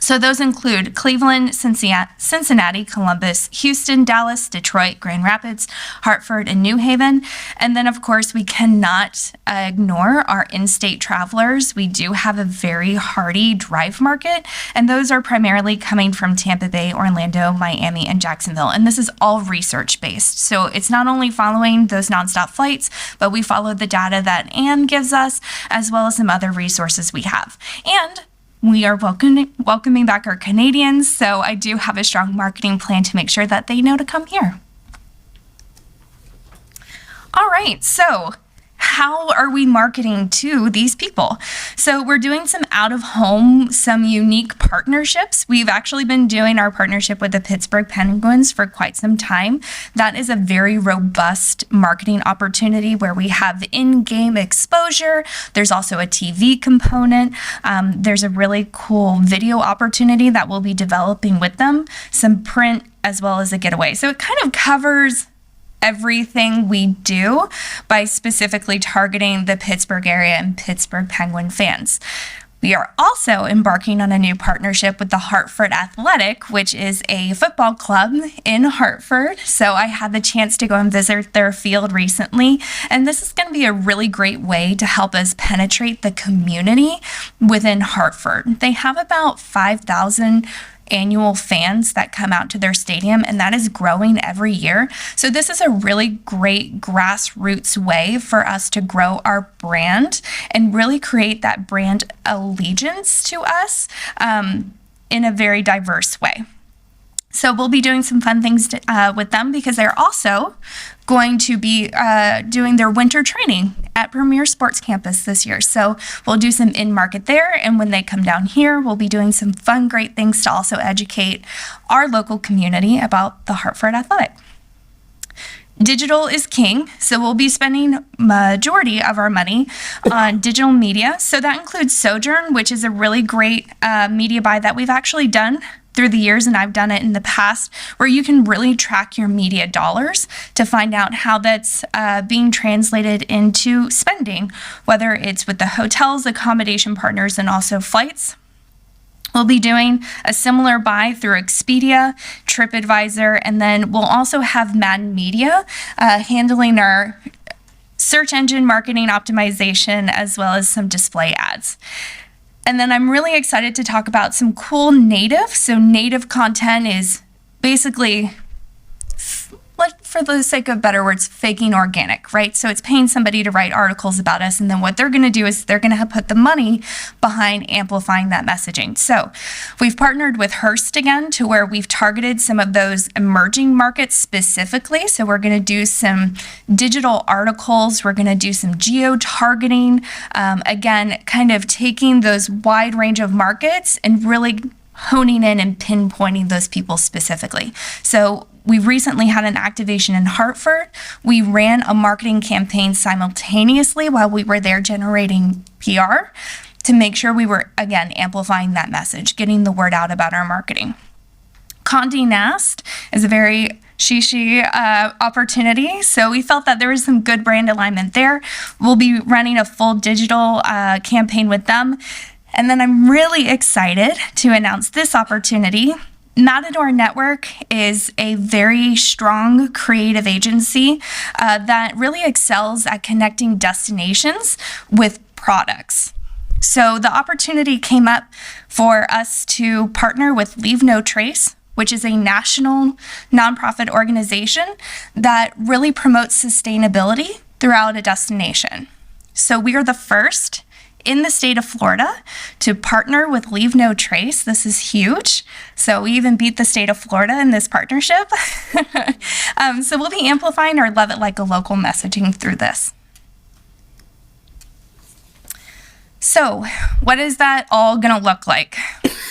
So those include Cleveland, Cincinnati, Columbus, Houston, Dallas, Detroit, Grand Rapids, Hartford, and New Haven. And then, of course, we cannot ignore our in-state travelers. We do have a very hearty drive market, and those are primarily coming from Tampa Bay, Orlando, Miami, and Jacksonville. And this is all research-based. So it's not only following those nonstop flights, but we follow the data that Anne gives us, as well as some other resources we have. And we are welcoming back our Canadians, so I do have a strong marketing plan to make sure that they know to come here. All right, so how are we marketing to these people? So we're doing some out of home, some unique partnerships. We've actually been doing our partnership with the Pittsburgh Penguins for quite some time. That is a very robust marketing opportunity where we have in-game exposure. There's also a TV component. There's a really cool video opportunity that we'll be developing with them, some print as well as a getaway. So it kind of covers everything we do by specifically targeting the Pittsburgh area and Pittsburgh Penguin fans. We are also embarking on a new partnership with the Hartford Athletic, which is a football club in Hartford. So I had the chance to go and visit their field recently, and this is going to be a really great way to help us penetrate the community within Hartford. They have about 5,000 annual fans that come out to their stadium, and that is growing every year. So this is a really great grassroots way for us to grow our brand and really create that brand allegiance to us in a very diverse way. So we'll be doing some fun things with them because they're also going to be doing their winter training at Premier Sports Campus this year. So we'll do some in-market there, and when they come down here, we'll be doing some fun, great things to also educate our local community about the Hartford Athletic. Digital is king, so we'll be spending majority of our money on digital media. So that includes Sojourn, which is a really great media buy that we've actually done through the years, and I've done it in the past, where you can really track your media dollars to find out how that's being translated into spending, whether it's with the hotels, accommodation partners, and also flights. We'll be doing a similar buy through Expedia, TripAdvisor, and then we'll also have Manatee Media handling our search engine marketing optimization as well as some display ads. And then I'm really excited to talk about some cool native. So native content is basically, for the sake of better words, faking organic, right? So it's paying somebody to write articles about us, and then what they're going to do is they're going to put the money behind amplifying that messaging. So we've partnered with Hearst again to where we've targeted some of those emerging markets specifically. So we're going to do some digital articles. We're going to do some geo-targeting. Again, kind of taking those wide range of markets and really honing in and pinpointing those people specifically. So we recently had an activation in Hartford. We ran a marketing campaign simultaneously while we were there generating PR to make sure we were, again, amplifying that message, getting the word out about our marketing. Condé Nast is a very she opportunity. So we felt that there was some good brand alignment there. We'll be running a full digital campaign with them. And then I'm really excited to announce this opportunity. Matador Network is a very strong creative agency that really excels at connecting destinations with products. So the opportunity came up for us to partner with Leave No Trace, which is a national nonprofit organization that really promotes sustainability throughout a destination. So we are the first in the state of Florida to partner with Leave No Trace. This is huge. So we even beat the state of Florida in this partnership. So we'll be amplifying our Love It Like a Local messaging through this. So what is that all going to look like,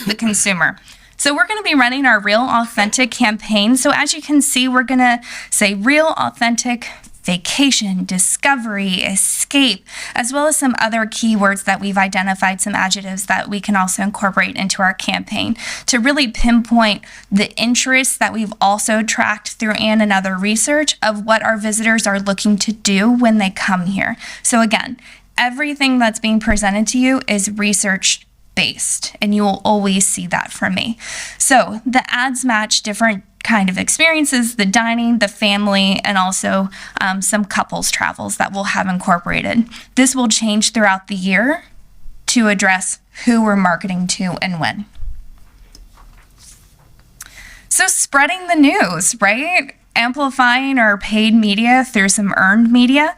the consumer? So we're going to be running our Real Authentic campaign. So as you can see, we're going to say real, authentic, vacation, discovery, escape, as well as some other keywords that we've identified, some adjectives that we can also incorporate into our campaign to really pinpoint the interests that we've also tracked through and other research of what our visitors are looking to do when they come here. So again, everything that's being presented to you is research based, and you will always see that from me. So the ads match different kind of experiences, the dining, the family, and also some couples travels that we'll have incorporated. This will change throughout the year to address who we're marketing to and when. So spreading the news, right? Amplifying our paid media through some earned media.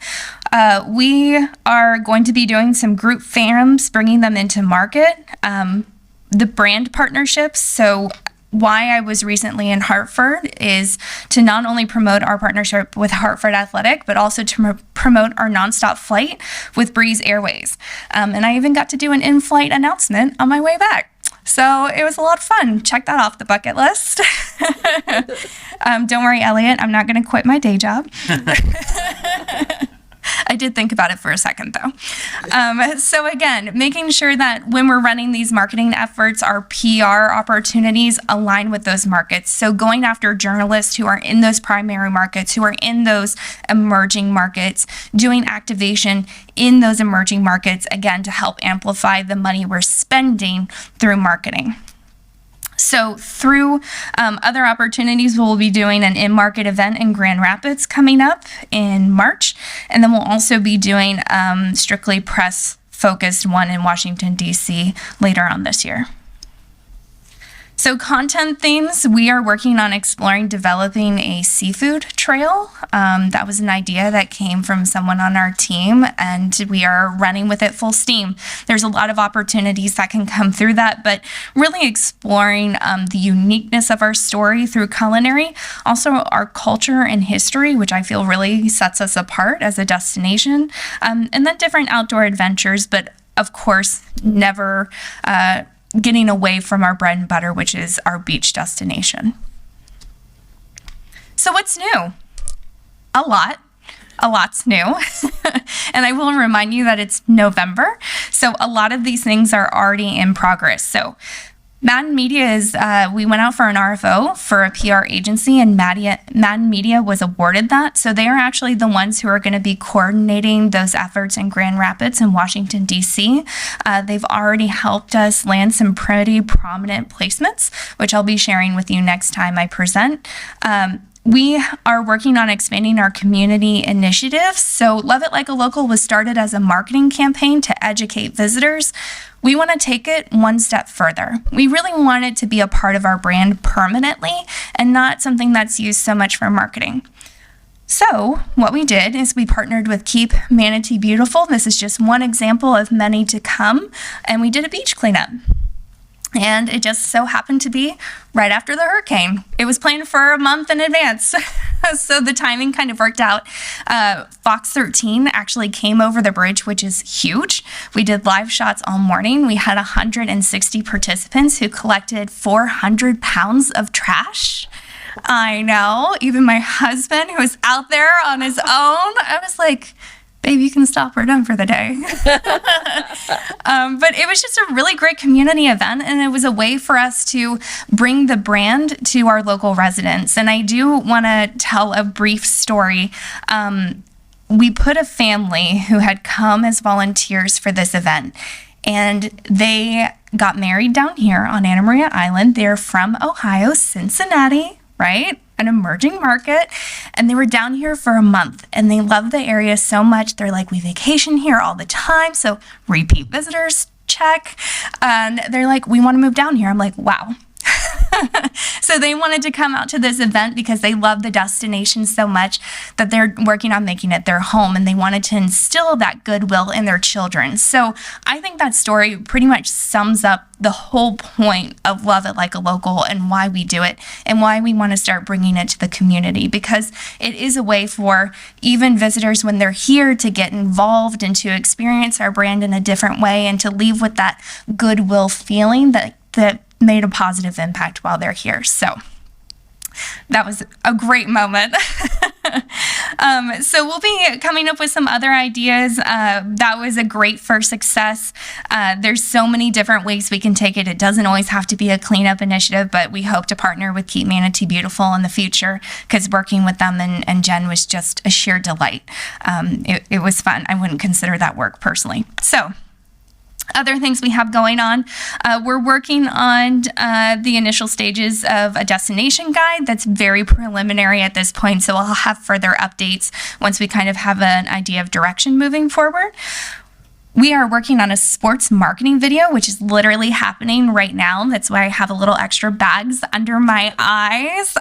We are going to be doing some group forums, bringing them into market. The brand partnerships. So why I was recently in Hartford is to not only promote our partnership with Hartford Athletic, but also to promote our nonstop flight with Breeze Airways. And I even got to do an in-flight announcement on my way back. So it was a lot of fun. Check that off the bucket list. Don't worry, Elliot, I'm not going to quit my day job. I did think about it for a second, though. So again, making sure that when we're running these marketing efforts, our PR opportunities align with those markets. So going after journalists who are in those primary markets, who are in those emerging markets, doing activation in those emerging markets, again, to help amplify the money we're spending through marketing. So through other opportunities, we'll be doing an in-market event in Grand Rapids coming up in March. And then we'll also be doing strictly press-focused one in Washington, D.C. later on this year. So content themes, we are working on exploring developing a seafood trail. That was an idea that came from someone on our team, and we are running with it full steam. There's a lot of opportunities that can come through that, but really exploring the uniqueness of our story through culinary, also our culture and history, which I feel really sets us apart as a destination, and then different outdoor adventures, but of course, never getting away from our bread and butter, which is our beach destination. So what's new? A lot's new. And I will remind you that it's November. So a lot of these things are already in progress. So Manatee Media is, we went out for an RFO for a PR agency, and Manatee Media was awarded that. So they are actually the ones who are going to be coordinating those efforts in Grand Rapids and Washington, D.C. They've already helped us land some pretty prominent placements, which I'll be sharing with you next time I present. We are working on expanding our community initiatives. So Love It Like a Local was started as a marketing campaign to educate visitors. We want to take it one step further. We really want it to be a part of our brand permanently and not something that's used so much for marketing. So what we did is we partnered with Keep Manatee Beautiful. This is just one example of many to come. And we did a beach cleanup. And it just so happened to be right after the hurricane. It was planned for a month in advance. So the timing kind of worked out. Fox 13 actually came over the bridge, which is huge. We did live shots all morning. We had 160 participants who collected 400 pounds of trash. I know. Even my husband, who was out there on his own, I was like, babe, you can stop. We're done for the day. But it was just a really great community event, and it was a way for us to bring the brand to our local residents. And I do want to tell a brief story. We put a family who had come as volunteers for this event, and they got married down here on Anna Maria Island. They're from Ohio, Cincinnati, right? An emerging market, and they were down here for a month, and they love the area so much. They're like, we vacation here all the time, so repeat visitors, check. And they're like, we want to move down here. I'm like, wow. So they wanted to come out to this event because they love the destination so much that they're working on making it their home, and they wanted to instill that goodwill in their children. So I think that story pretty much sums up the whole point of Love It Like a Local and why we do it and why we want to start bringing it to the community, because it is a way for even visitors when they're here to get involved and to experience our brand in a different way and to leave with that goodwill feeling that made a positive impact while they're here. So that was a great moment. So we'll be coming up with some other ideas. That was a great first success. There's so many different ways we can take it. It doesn't always have to be a cleanup initiative, but we hope to partner with Keep Manatee Beautiful in the future, because working with them and Jen was just a sheer delight. It was fun. I wouldn't consider that work personally. So other things we have going on, we're working on the initial stages of a destination guide that's very preliminary at this point, so I'll have further updates once we kind of have an idea of direction moving forward. We are working on a sports marketing video, which is literally happening right now. That's why I have a little extra bags under my eyes.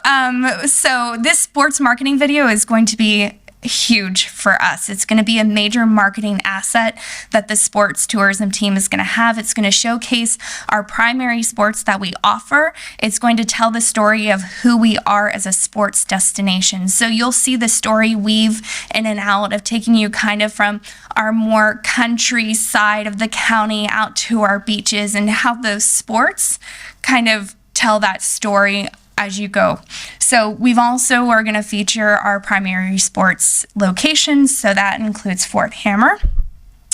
So this sports marketing video is going to be huge for us. It's going to be a major marketing asset that the sports tourism team is going to have. It's going to showcase our primary sports that we offer. It's going to tell the story of who we are as a sports destination. So you'll see the story weave in and out of taking you kind of from our more countryside of the county out to our beaches, and how those sports kind of tell that story as you go. So we've also are going to feature our primary sports locations. So that includes Fort Hammer.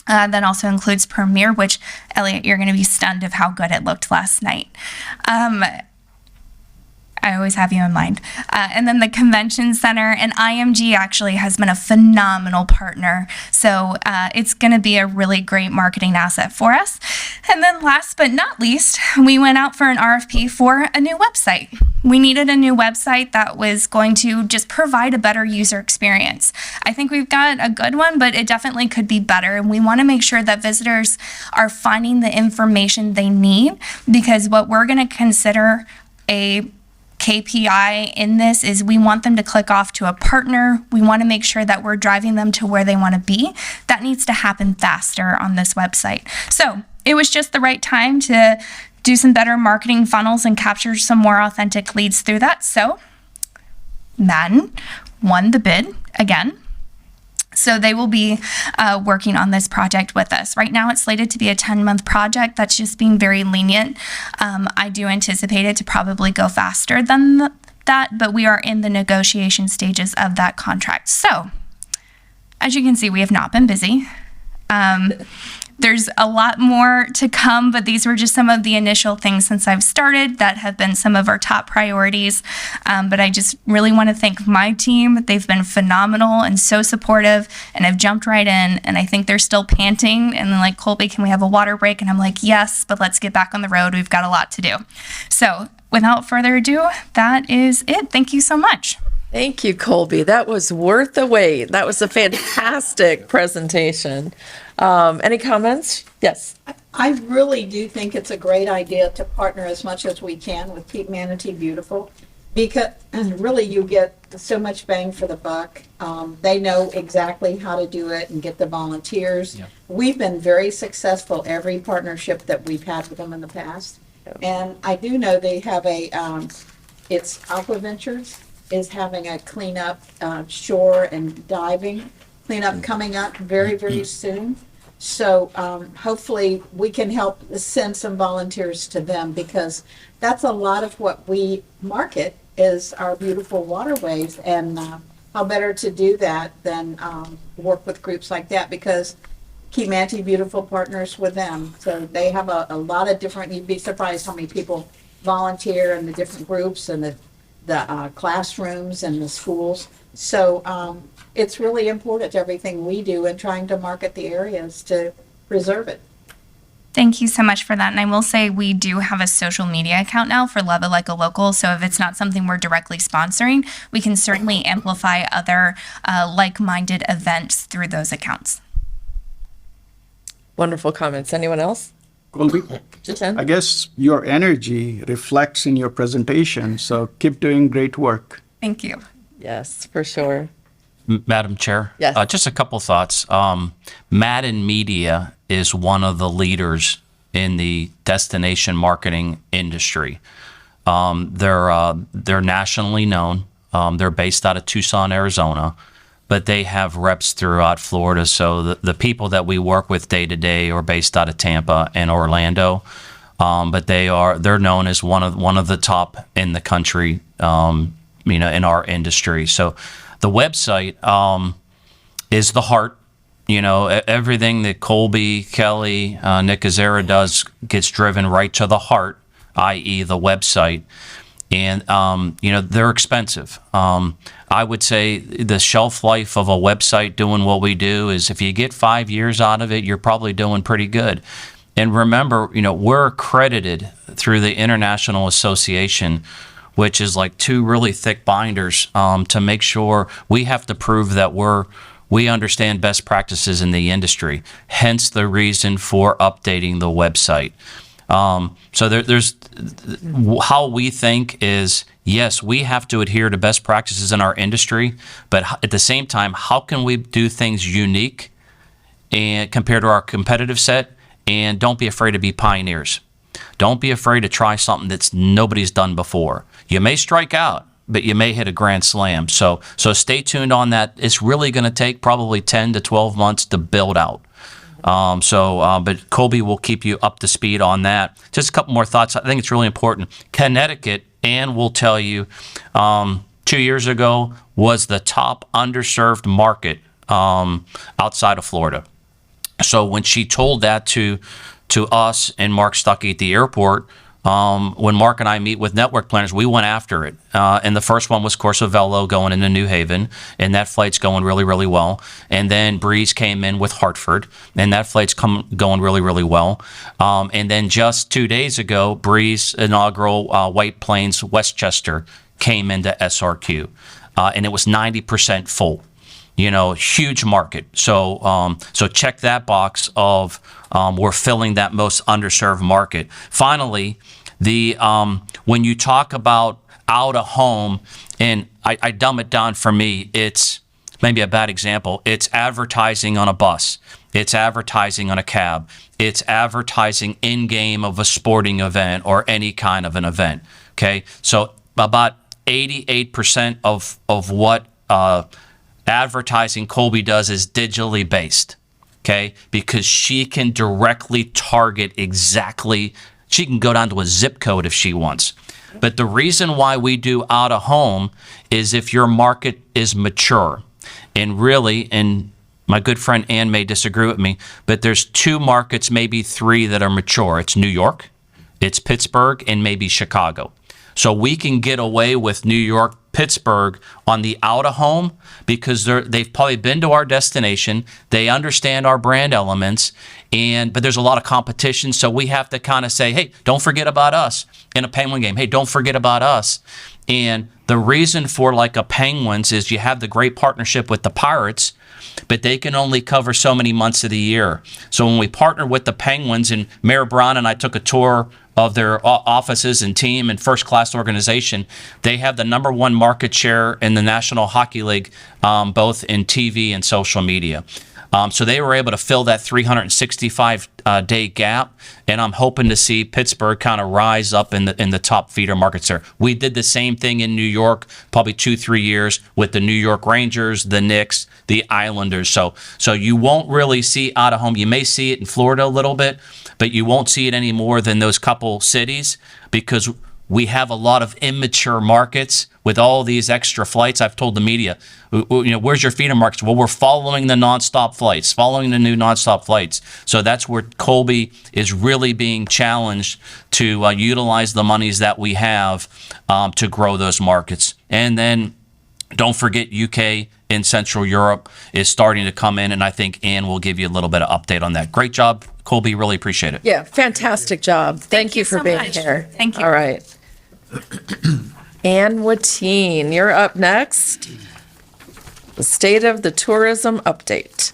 That also includes Premier, which, Elliot, you're going to be stunned of how good it looked last night. I always have you in mind. And then the convention center, and IMG actually has been a phenomenal partner. So it's going to be a really great marketing asset for us. And then last but not least, we went out for an RFP for a new website. We needed a new website that was going to just provide a better user experience. I think we've got a good one, but it definitely could be better. And we want to make sure that visitors are finding the information they need, because what we're going to consider a KPI in this is we want them to click off to a partner. We want to make sure that we're driving them to where they want to be. That needs to happen faster on this website. So it was just the right time to do some better marketing funnels and capture some more authentic leads through that. So Madden won the bid again. So they will be working on this project with us. Right now it's slated to be a 10-month project. That's just being very lenient. I do anticipate it to probably go faster than that, but we are in the negotiation stages of that contract. So as you can see, we have not been busy. There's a lot more to come, but these were just some of the initial things since I've started that have been some of our top priorities. But I just really want to thank my team. They've been phenomenal and so supportive, and have jumped right in. And I think they're still panting and like, Colby, can we have a water break? And I'm like, yes, but let's get back on the road. We've got a lot to do. So without further ado, that is it. Thank you so much. Thank you, Colby. That was worth the wait. That was a fantastic presentation. Any comments? Yes. I really do think it's a great idea to partner as much as we can with Keep Manatee Beautiful, because really you get so much bang for the buck. They know exactly how to do it and get the volunteers. Yep. We've been very successful, every partnership that we've had with them in the past. Yep. And I do know they have it's Aqua Ventures is having a cleanup, shore and diving cleanup coming up very, very soon. So hopefully we can help send some volunteers to them, because that's a lot of what we market is our beautiful waterways. And how better to do that than work with groups like that, because Keep Manatee Beautiful partners with them. So they have a lot of different, you'd be surprised how many people volunteer in the different groups and the classrooms and the schools. So it's really important to everything we do in trying to market the areas to preserve it. Thank you so much for that. And I will say we do have a social media account now for Love It Like a Local. So if it's not something we're directly sponsoring, we can certainly amplify other like-minded events through those accounts. Wonderful comments. Anyone else? Colby, I guess your energy reflects in your presentation, so keep doing great work. Thank you. Yes, for sure. Madam Chair? Yes. Just a couple thoughts. Madden Media is one of the leaders in the destination marketing industry. They're nationally known. They're based out of Tucson, Arizona, but they have reps throughout Florida. So the people that we work with day to day are based out of Tampa and Orlando. But they're known as one of the top in the country, in our industry. So the website is the heart. Everything that Colby, Kelly, Nick Azera does gets driven right to the heart, i.e. the website. And, they're expensive. I would say the shelf life of a website doing what we do is if you get 5 years out of it, you're probably doing pretty good. And remember, we're accredited through the International Association, which is like two really thick binders to make sure we have to prove that we understand best practices in the industry, hence the reason for updating the website. So there's how we think is, yes, we have to adhere to best practices in our industry, but at the same time, how can we do things unique and compared to our competitive set? And don't be afraid to be pioneers. Don't be afraid to try something that's nobody's done before. You may strike out, but you may hit a grand slam. So stay tuned on that. It's really going to take probably 10 to 12 months to build out. But Colby will keep you up to speed on that. Just a couple more thoughts. I think it's really important. Connecticut, Ann will tell you, 2 years ago was the top underserved market outside of Florida. So when she told that to us and Mark Stuckey at the airport, when Mark and I meet with network planners, we went after it. And the first one was Corsavello going into New Haven, and that flight's going really, really well. And then Breeze came in with Hartford, and that flight's going really, really well. And then just 2 days ago, Breeze inaugural White Plains Westchester came into SRQ, and it was 90% full. Huge market. So check that box of we're filling that most underserved market. Finally, when you talk about out of home, and I dumb it down for me, it's maybe a bad example. It's advertising on a bus. It's advertising on a cab. It's advertising in game of a sporting event or any kind of an event. Okay, so about 88% of what advertising Colby does is digitally based, okay? Because she can directly target exactly, she can go down to a zip code if she wants. But the reason why we do out of home is if your market is mature. And really, and my good friend Ann may disagree with me, but there's two markets, maybe three that are mature. It's New York, it's Pittsburgh, and maybe Chicago. So we can get away with New York, Pittsburgh on the out of home because they've probably been to our destination. They understand our brand elements, but there's a lot of competition. So we have to kind of say, hey, don't forget about us in a Penguin game. Hey, don't forget about us. And the reason for like a Penguins is you have the great partnership with the Pirates, but they can only cover so many months of the year. So when we partner with the Penguins, and Mayor Brown and I took a tour of their offices and team and first-class organization, they have the #1 market share in the National Hockey League, both in TV and social media. So they were able to fill that 365-day gap, and I'm hoping to see Pittsburgh kind of rise up in the top feeder markets there. We did the same thing in New York, probably 2-3 years with the New York Rangers, the Knicks, the Islanders. So you won't really see out of home. You may see it in Florida a little bit, but you won't see it any more than those couple cities because we have a lot of immature markets with all these extra flights. I've told the media, where's your feeder markets? Well, we're following the nonstop flights, following the new nonstop flights. So that's where Colby is really being challenged to utilize the monies that we have to grow those markets. And then don't forget UK in Central Europe is starting to come in, and I think Ann will give you a little bit of update on that. Great job, Colby. Really appreciate it. Yeah, fantastic job. Thank you for so being much. here. Thank you. All right. Ann Watine, you're up next. The State of the Tourism Update.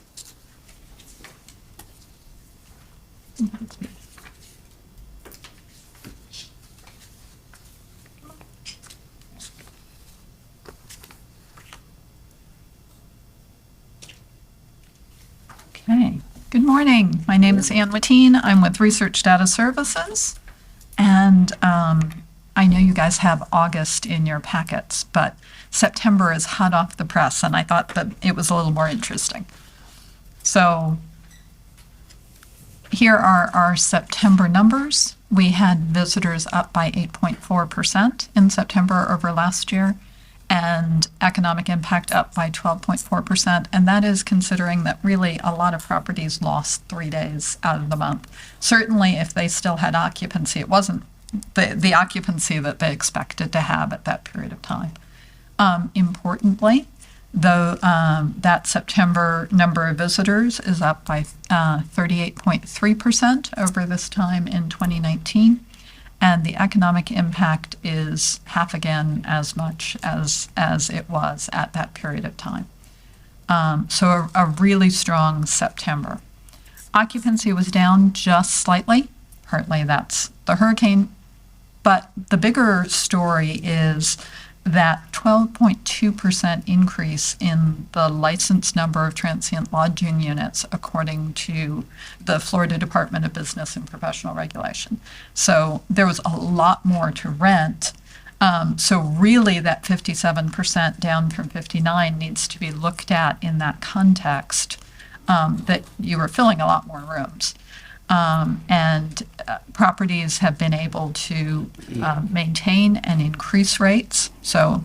Okay. Good morning. My name is Ann Watine. I'm with Research Data Services. And I know you guys have August in your packets, but September is hot off the press, and I thought that it was a little more interesting. So here are our September numbers. We had visitors up by 8.4% in September over last year, and economic impact up by 12.4%. And that is considering that really a lot of properties lost 3 days out of the month. Certainly, if they still had occupancy, it wasn't the occupancy that they expected to have at that period of time. Importantly, though, that September number of visitors is up by 38.3% over this time in 2019. And the economic impact is half again as much as it was at that period of time. So a really strong September. Occupancy was down just slightly. Partly that's the hurricane. But the bigger story is that 12.2% increase in the licensed number of transient lodging units, according to the Florida Department of Business and Professional Regulation. So there was a lot more to rent. So really that 57% down from 59 needs to be looked at in that context, that you were filling a lot more rooms. And properties have been able to maintain and increase rates. So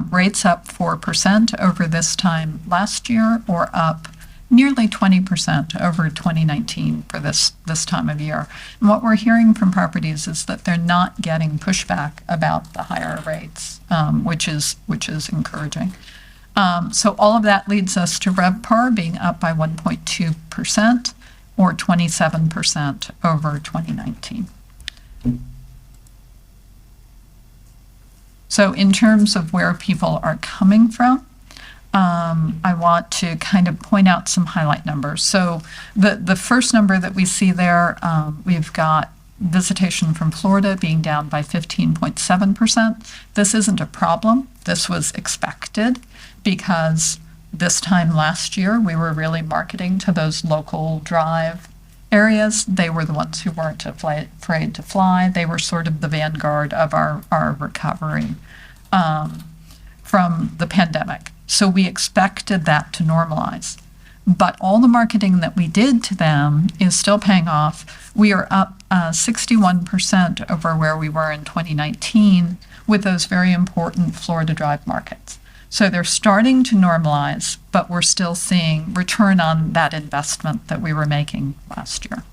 rates up 4% over this time last year, or up nearly 20% over 2019 for this time of year. And what we're hearing from properties is that they're not getting pushback about the higher rates, which is encouraging. So all of that leads us to RevPAR being up by 1.2%. Or 27% over 2019. So in terms of where people are coming from, I want to kind of point out some highlight numbers. So the first number that we see there, we've got visitation from Florida being down by 15.7%. This isn't a problem. This was expected because this time last year, we were really marketing to those local drive areas. They were the ones who weren't afraid to fly. They were sort of the vanguard of our recovery from the pandemic. So we expected that to normalize. But all the marketing that we did to them is still paying off. We are up 61% over where we were in 2019 with those very important Florida drive markets. So they're starting to normalize, but we're still seeing return on that investment that we were making last year.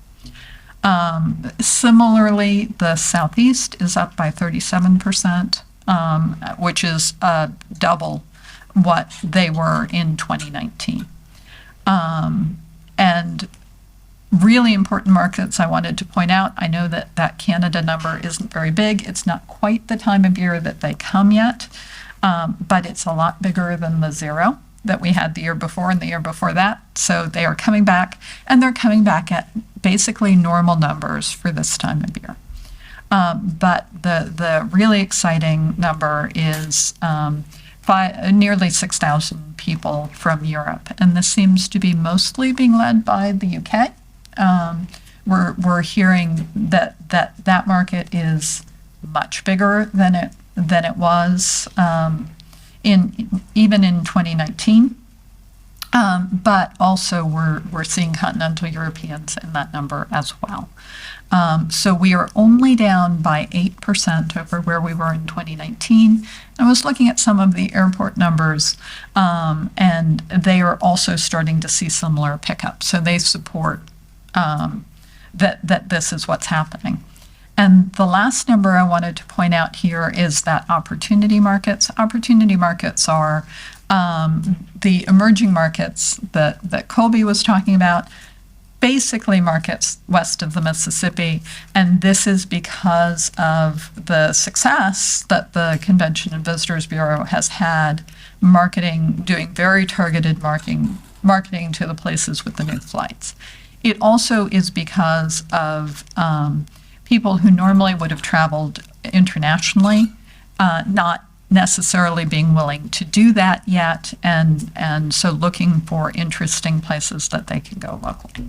Similarly, the Southeast is up by 37%, which is double what they were in 2019. And really important markets I wanted to point out. I know that Canada number isn't very big. It's not quite the time of year that they come yet. But it's a lot bigger than the 0 that we had the year before and the year before that. So they are coming back, and they're coming back at basically normal numbers for this time of year. But the really exciting number is nearly 6,000 people from Europe, and this seems to be mostly being led by the UK. We're hearing that market is much bigger than it was even in 2019, but also we're seeing continental Europeans in that number as well. So we are only down by 8% over where we were in 2019. I was looking at some of the airport numbers, and they are also starting to see similar pickup. So they support that this is what's happening. And the last number I wanted to point out here is that opportunity markets. Opportunity markets are the emerging markets that Colby was talking about, basically markets west of the Mississippi. And this is because of the success that the Convention and Visitors Bureau has had doing very targeted marketing to the places with the new flights. It also is because of people who normally would have traveled internationally, not necessarily being willing to do that yet, and so looking for interesting places that they can go locally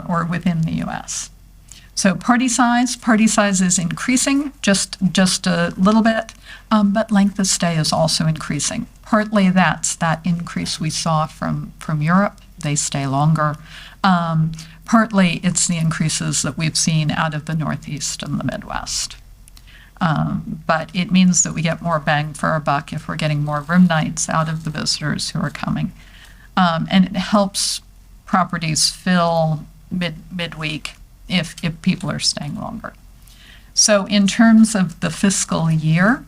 or within the U.S. So party size is increasing just a little bit, but length of stay is also increasing. Partly that's that increase we saw from Europe. They stay longer. Partly it's the increases that we've seen out of the Northeast and the Midwest. But it means that we get more bang for our buck if we're getting more room nights out of the visitors who are coming. And it helps properties fill midweek if people are staying longer. So in terms of the fiscal year,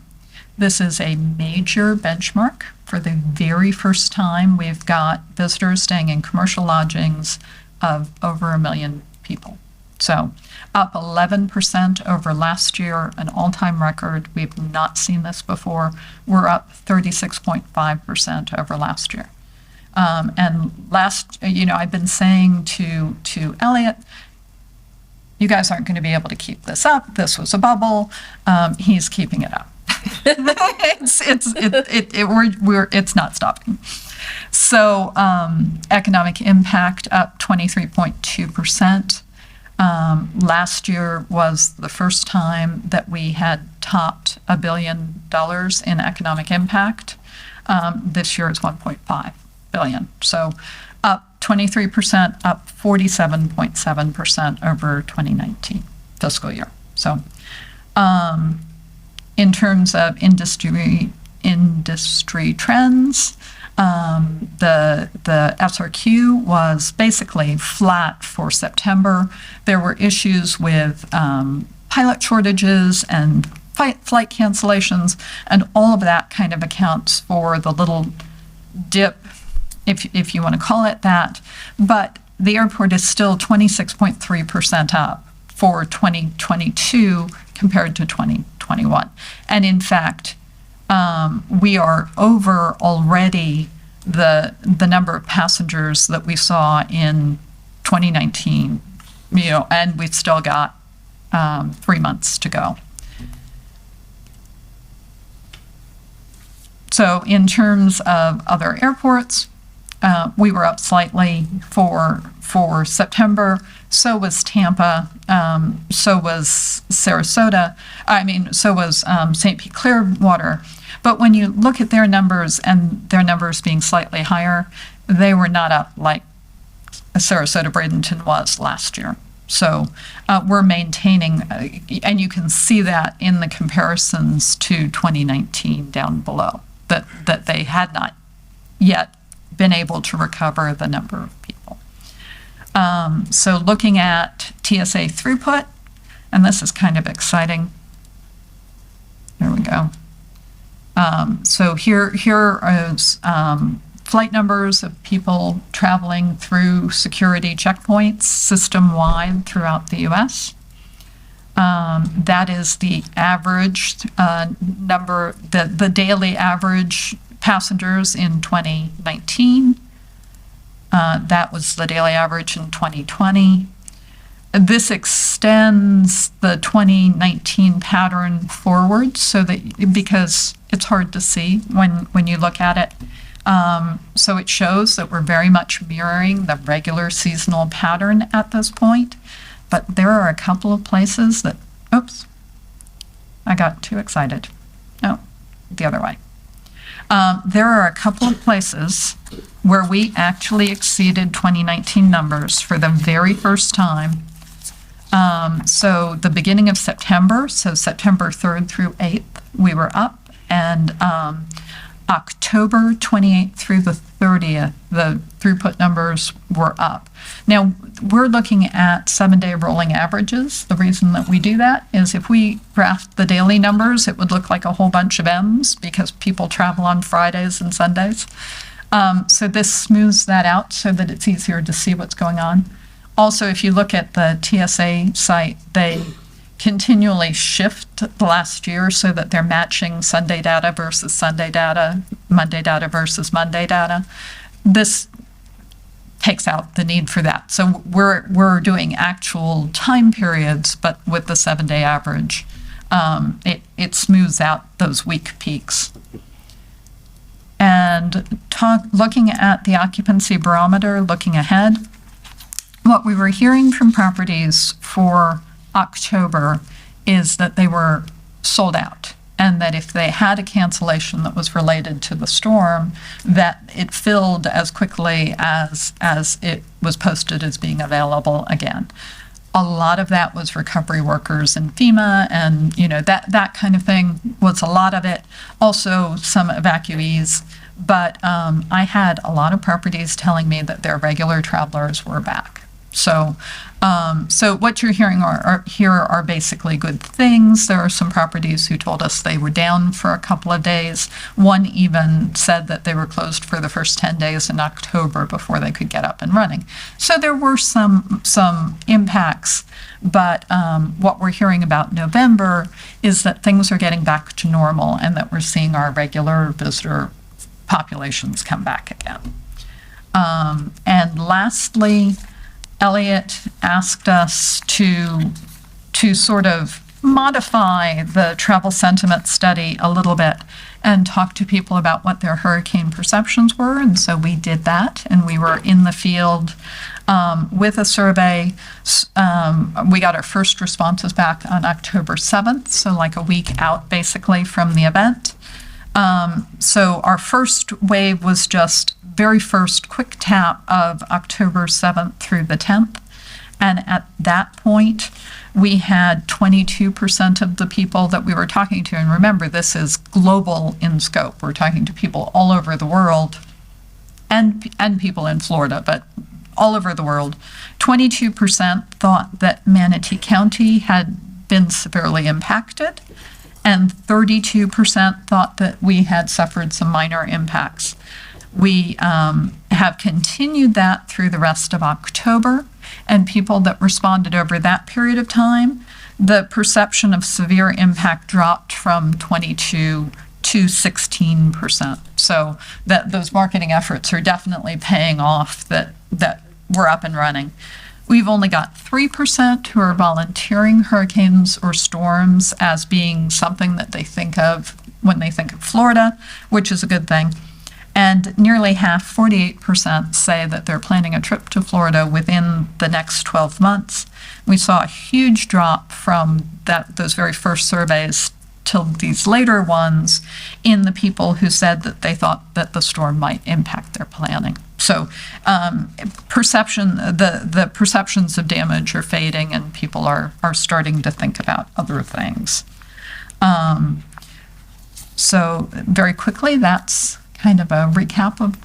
this is a major benchmark. For the very first time, we've got visitors staying in commercial lodgings of over 1 million people. So up 11% over last year, an all-time record. We've not seen this before. We're up 36.5% over last year. And I've been saying to Elliot, you guys aren't going to be able to keep this up. This was a bubble. He's keeping it up. It's not stopping. So economic impact up 23.2%. Last year was the first time that we had topped $1 billion in economic impact. This year it's 1.5 billion. So up 23%, up 47.7% over 2019 fiscal year. So in terms of industry trends, the SRQ was basically flat for September. There were issues with pilot shortages and flight cancellations, and all of that kind of accounts for the little dip, if you want to call it that. But the airport is still 26.3% up for 2022 compared to 2021. And in fact, we are over already the number of passengers that we saw in 2019, and we've still got 3 months to go. So in terms of other airports, we were up slightly for September. So was Tampa. So was Sarasota. So was St. Pete Clearwater. But when you look at their numbers and their numbers being slightly higher, they were not up like Sarasota Bradenton was last year. So we're maintaining, and you can see that in the comparisons to 2019 down below, that they had not yet been able to recover the number of people. So looking at TSA throughput, and this is kind of exciting. There we go. So here is flight numbers of people traveling through security checkpoints system-wide throughout the U.S. That is the average number, the daily average passengers in 2019. That was the daily average in 2020. This extends the 2019 pattern forward so that, because it's hard to see when you look at it. So it shows that we're very much mirroring the regular seasonal pattern at this point. But there are a couple of places that, oops, I got too excited. No, the other way. There are a couple of places where we actually exceeded 2019 numbers for the very first time. So the beginning of September, so September 3rd through 8th, we were up, and October 28th through the 30th, the throughput numbers were up. Now, we're looking at 7-day rolling averages. The reason that we do that is if we graphed the daily numbers, it would look like a whole bunch of M's because people travel on Fridays and Sundays. So this smooths that out so that it's easier to see what's going on. Also, if you look at the TSA site, they continually shift the last year so that they're matching Sunday data versus Sunday data, Monday data versus Monday data. This takes out the need for that. So we're doing actual time periods, but with the 7-day average it smooths out those weak peaks. And looking at the occupancy barometer, looking ahead, what we were hearing from properties for October is that they were sold out, and that if they had a cancellation that was related to the storm, that it filled as quickly as it was posted as being available again. A lot of that was recovery workers in FEMA, and that kind of thing was a lot of it. Also some evacuees, but I had a lot of properties telling me that their regular travelers were back. So what you're hearing here are basically good things. There are some properties who told us they were down for a couple of days. One even said that they were closed for the first 10 days in October before they could get up and running. So there were some impacts, but what we're hearing about November is that things are getting back to normal and that we're seeing our regular visitor populations come back again. And lastly, Elliot asked us to sort of modify the travel sentiment study a little bit and talk to people about what their hurricane perceptions were. And so we did that, and we were in the field with a survey. We got our first responses back on October 7th, so like a week out basically from the event. So our first wave was just very first quick tap of October 7th through the 10th. And at that point, we had 22% of the people that we were talking to. And remember, this is global in scope. We're talking to people all over the world and people in Florida, but all over the world. 22% thought that Manatee County had been severely impacted, and 32% thought that we had suffered some minor impacts. We have continued that through the rest of October, and people that responded over that period of time, the perception of severe impact dropped from 22 to 16%. So that those marketing efforts are definitely paying off, that we're up and running. We've only got 3% who are volunteering hurricanes or storms as being something that they think of when they think of Florida, which is a good thing. And nearly half, 48%, say that they're planning a trip to Florida within the next 12 months. We saw a huge drop from those very first surveys till these later ones in the people who said that they thought that the storm might impact their planning. So the perceptions of damage are fading, and people are starting to think about other things. So very quickly, that's kind of a recap of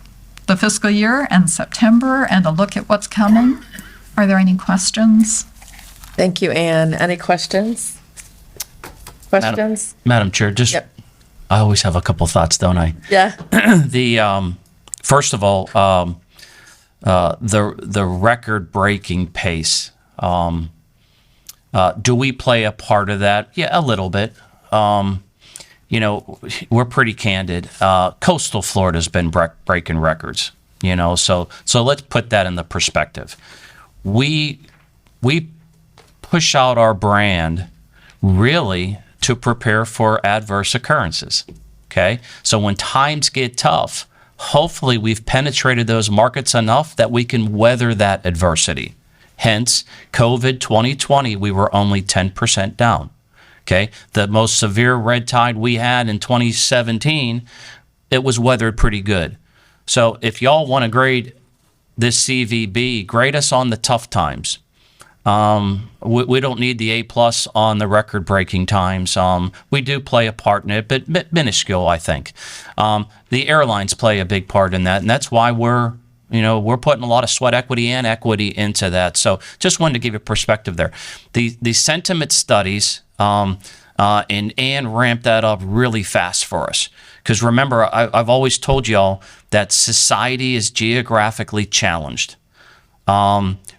the fiscal year and September and a look at what's coming. Are there any questions? Thank you, Anne. Any questions? Madam Chair, Yep. I always have a couple thoughts, don't I? Yeah. First of all, the record-breaking pace. Do we play a part of that? Yeah, a little bit. We're pretty candid. Coastal Florida's been breaking records. So let's put that in the perspective. We push out our brand really to prepare for adverse occurrences. Okay, so when times get tough, hopefully we've penetrated those markets enough that we can weather that adversity. Hence, COVID 2020, we were only 10% down. Okay, the most severe red tide we had in 2017, it was weathered pretty good. So if y'all want to grade this CVB, grade us on the tough times. We don't need the A+ on the record-breaking times. We do play a part in it, but minuscule, I think. The airlines play a big part in that, and that's why we're putting a lot of sweat equity and equity into that. So just wanted to give you perspective there. The sentiment studies, and Ann ramped that up really fast for us. Because remember, I've always told y'all that society is geographically challenged.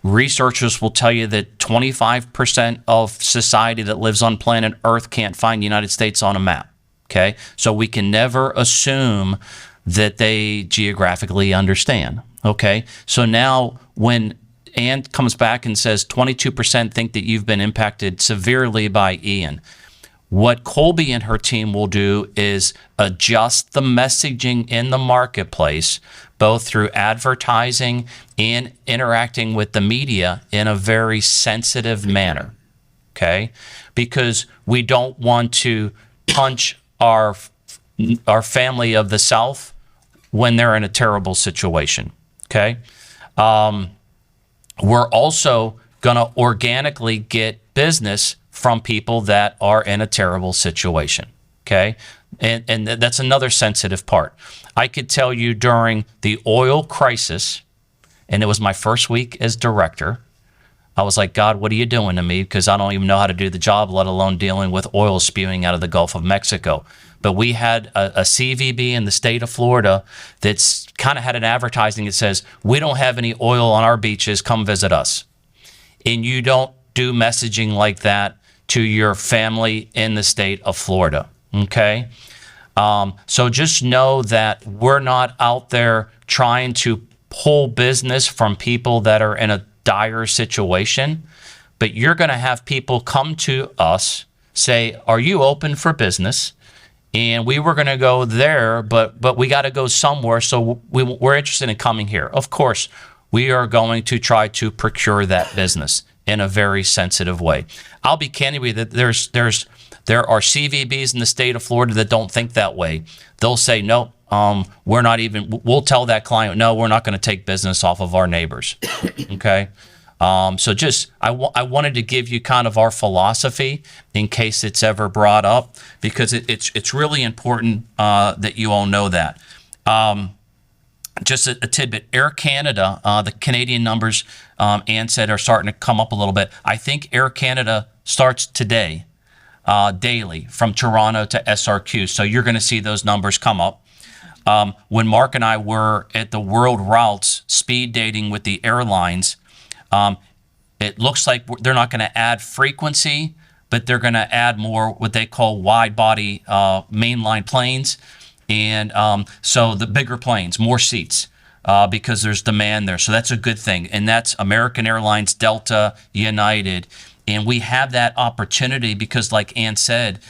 Researchers will tell you that 25% of society that lives on planet Earth can't find the United States on a map. Okay, so we can never assume that they geographically understand. Okay, so now when Ann comes back and says 22% think that you've been impacted severely by Ian, What Colby and her team will do is adjust the messaging in the marketplace, both through advertising and interacting with the media in a very sensitive manner. Okay? Because we don't want to punch our family of the South when they're in a terrible situation. Okay? We're also going to organically get business from people that are in a terrible situation. Okay? And that's another sensitive part. I could tell you during the oil crisis, and it was my first week as director, I was like, God, what are you doing to me? Because I don't even know how to do the job, let alone dealing with oil spewing out of the Gulf of Mexico. But we had a CVB in the state of Florida that's kind of had an advertising that says, we don't have any oil on our beaches, come visit us. And you don't do messaging like that to your family in the state of Florida, okay? So just know that we're not out there trying to pull business from people that are in a dire situation, but you're going to have people come to us, say, are you open for business? And we were going to go there, but we got to go somewhere, so we're interested in coming here. Of course, we are going to try to procure that business in a very sensitive way. I'll be candid with you that there are CVBs in the state of Florida that don't think that way. They'll say, no, we're not even, we'll tell that client, no, we're not going to take business off of our neighbors. Okay? So just, I wanted to give you kind of our philosophy in case it's ever brought up, because it's really important that you all know that. Just a tidbit, Air Canada, the Canadian numbers, Ann said, are starting to come up a little bit. I think Air Canada starts today, daily, from Toronto to SRQ. So you're going to see those numbers come up. When Mark and I were at the World Routes speed dating with the airlines, it looks like they're not going to add frequency, but they're going to add more what they call wide body mainline planes. And so the bigger planes, more seats, because there's demand there. So that's a good thing. And that's American Airlines, Delta, United. And we have that opportunity because, like Ann said,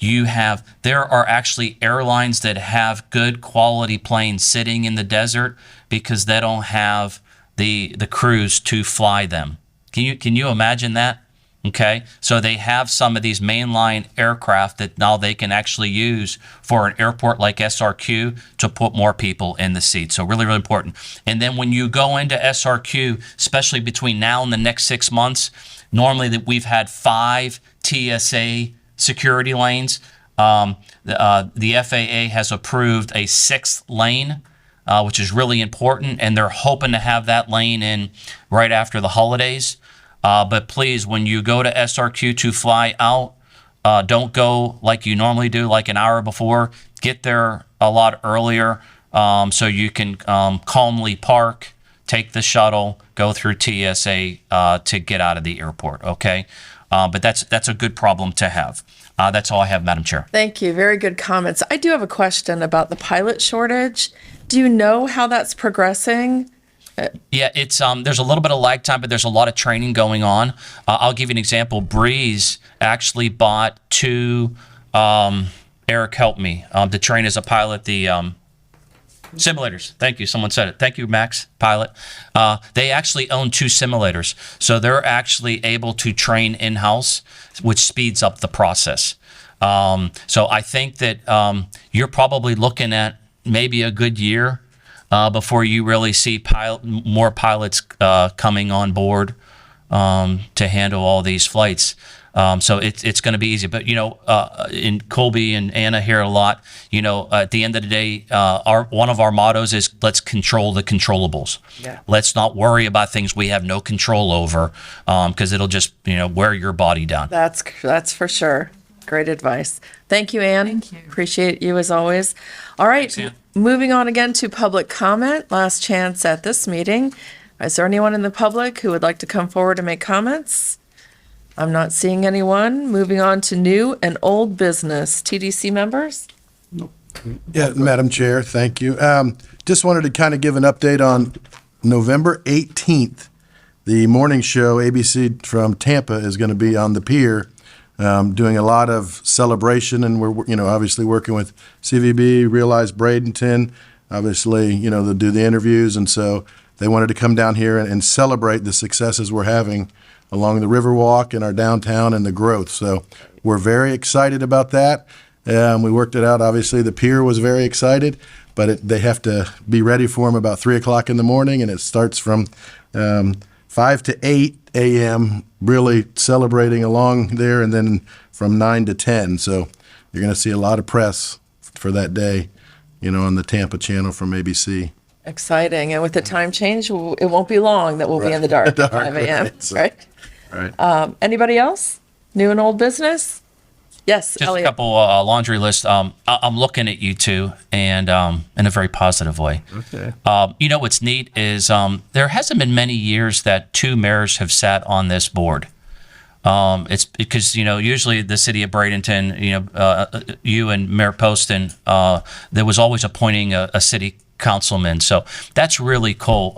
there are actually airlines that have good quality planes sitting in the desert because they don't have the crews to fly them. Can you imagine that? Okay, so they have some of these mainline aircraft that now they can actually use for an airport like SRQ to put more people in the seat. So really, really important. And then when you go into SRQ, especially between now and the next 6 months, normally that we've had 5 TSA security lanes. The FAA has approved a 6th lane, which is really important, and they're hoping to have that lane in right after the holidays. But please, when you go to SRQ to fly out, don't go like you normally do, like an hour before. Get there a lot earlier so you can calmly park, take the shuttle, go through TSA to get out of the airport, okay? But that's a good problem to have. That's all I have, Madam Chair. Thank you. Very good comments. I do have a question about the pilot shortage. Do you know how that's progressing? Yeah, it's there's a little bit of lag time, but there's a lot of training going on. I'll give you an example. Breeze actually bought 2, Eric helped me, to train as a pilot, the simulators. Thank you. Someone said it. Thank you, Max, pilot. They actually own 2 simulators. So they're actually able to train in-house, which speeds up the process. So I think that you're probably looking at maybe a good year before you really see more pilots coming on board to handle all these flights. So it's going to be easy. But, in Colby and Anna hear a lot, at the end of the day, one of our mottos is let's control the controllables. Yeah. Let's not worry about things we have no control over because it'll just, wear your body down. That's for sure. Great advice. Thank you, Ann. Thank you. Appreciate you as always. All right. Thanks, Ann. Moving on again to public comment. Last chance at this meeting. Is there anyone in the public who would like to come forward and make comments? I'm not seeing anyone. Moving on to new and old business. TDC members? Yeah, Madam Chair, thank you. Just wanted to kind of give an update on November 18th. The morning show, ABC from Tampa, is going to be on the pier doing a lot of celebration, and we're, obviously working with CVB, Realize Bradenton, obviously, they'll do the interviews, and so they wanted to come down here and celebrate the successes we're having along the Riverwalk in our downtown and the growth. So we're very excited about that. We worked it out. Obviously, the pier was very excited, but they have to be ready for them about 3 o'clock in the morning, and it starts from 5 to 8 a.m., really celebrating along there, and then from 9 to 10. So you're going to see a lot of press for that day, on the Tampa channel from ABC. Exciting. And with the time change, it won't be long that we'll be in the dark at 5 a.m., right. So- right? Right. Anybody else? New and old business? Yes, Just Elliot. a couple laundry lists. I'm looking at you two, and in a very positive way. Okay. What's neat is there hasn't been many years that two mayors have sat on this board. It's because usually the city of Bradenton, you and Mayor Poston, there was always appointing a city councilman. So that's really cool.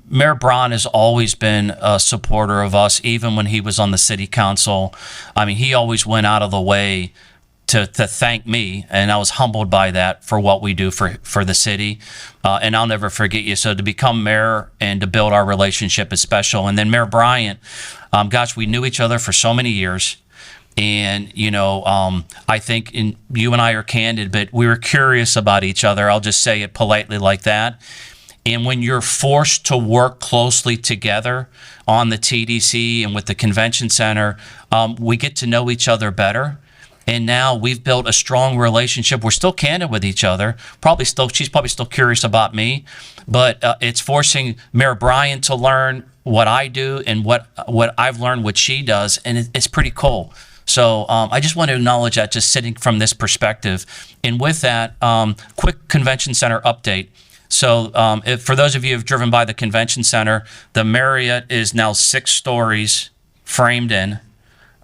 Mayor Braun has always been a supporter of us, even when he was on the city council. I mean, he always went out of the way to thank me, and I was humbled by that for what we do for the city. And I'll never forget you. So to become mayor and to build our relationship is special. And then Mayor Bryant, we knew each other for so many years. And, I think you and I are candid, but we were curious about each other. I'll just say it politely like that. And when you're forced to work closely together on the TDC and with the convention center, we get to know each other better. And now we've built a strong relationship. We're still candid with each other. She's probably still curious about me, but it's forcing Mayor Bryant to learn what I do and what I've learned what she does, and it's pretty cool. So I just want to acknowledge that, just sitting from this perspective. And with that, quick convention center update. So for those of you who have driven by the convention center, the Marriott is now 6 stories framed in.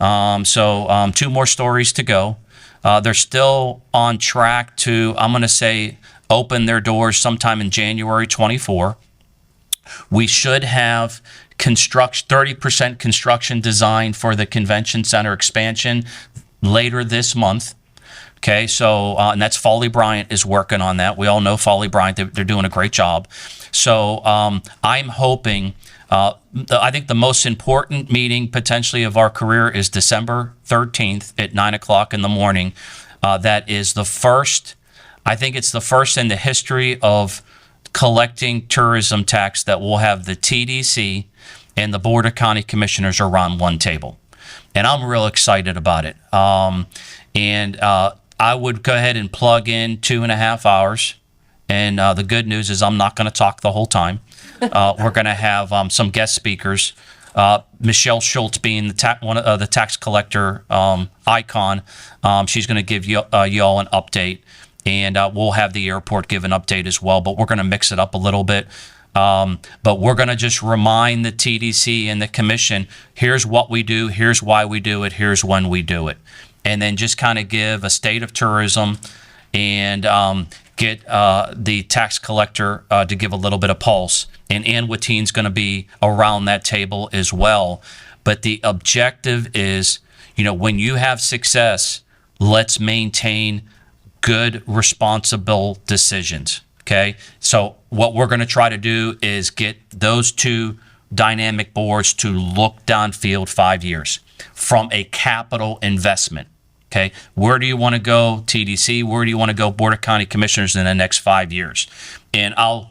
So 2 more stories to go. They're still on track to, I'm going to say, open their doors sometime in January 24. We should have 30% construction design for the convention center expansion later this month. Okay, so and that's Foley Bryant is working on that. We all know Foley Bryant; they're doing a great job. So I'm hoping. I think the most important meeting potentially of our career is December 13th at 9 o'clock in the morning. That is the first. I think it's the first in the history of collecting tourism tax that will have the TDC and the Board of County Commissioners around one table. And I'm real excited about it. I would go ahead and plug in 2.5 hours. And the good news is I'm not going to talk the whole time. We're going to have some guest speakers. Michelle Schultz being one of the tax collector icon. She's going to give you all an update. And we'll have the airport give an update as well. But we're going to mix it up a little bit. But we're going to just remind the TDC and the commission, here's what we do, here's why we do it, here's when we do it. And then just kind of give a state of tourism and get the tax collector to give a little bit of pulse. And Ann Wateen's going to be around that table as well. But the objective is, when you have success, let's maintain good, responsible decisions. Okay, so what we're going to try to do is get those 2 dynamic boards to look downfield 5 years from a capital investment. Okay, where do you want to go, TDC? Where do you want to go, Board of County Commissioners, in the next 5 years? And I'll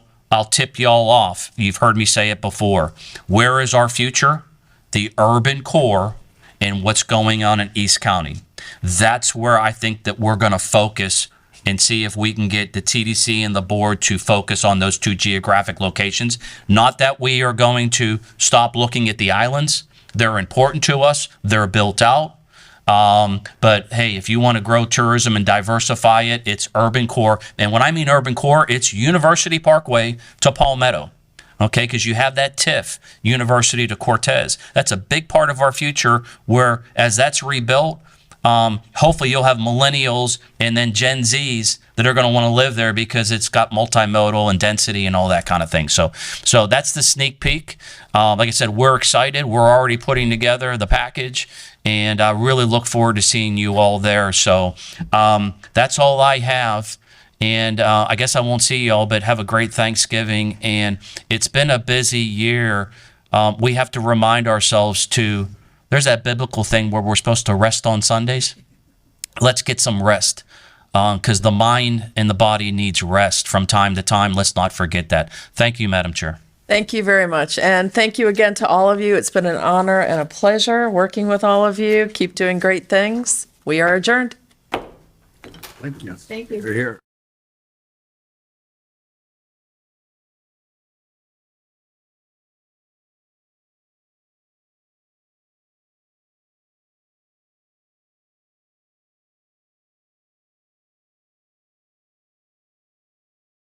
tip y'all off. You've heard me say it before. Where is our future? The urban core and what's going on in East County. That's where I think that we're going to focus and see if we can get the TDC and the board to focus on those 2 geographic locations. Not that we are going to stop looking at the islands. They're important to us. They're built out. But hey, if you want to grow tourism and diversify it, it's urban core. And when I mean urban core, it's University Parkway to Palmetto. Okay, because you have that TIF, University to Cortez. That's a big part of our future where as that's rebuilt, Hopefully you'll have millennials and then Gen Zs that are going to want to live there because it's got multimodal and density and all that kind of thing. So that's the sneak peek. Like I said, we're excited. We're already putting together the package, and I really look forward to seeing you all there. So that's all I have. And I guess I won't see y'all, but have a great Thanksgiving. And it's been a busy year. We have to remind ourselves there's that biblical thing where we're supposed to rest on Sundays. Let's get some rest because the mind and the body needs rest from time to time. Let's not forget that. Thank you, Madam Chair. Thank you very much. And thank you again to all of you. It's been an honor and a pleasure working with all of you. Keep doing great things. We are adjourned. Thank you. Thank you. You're here.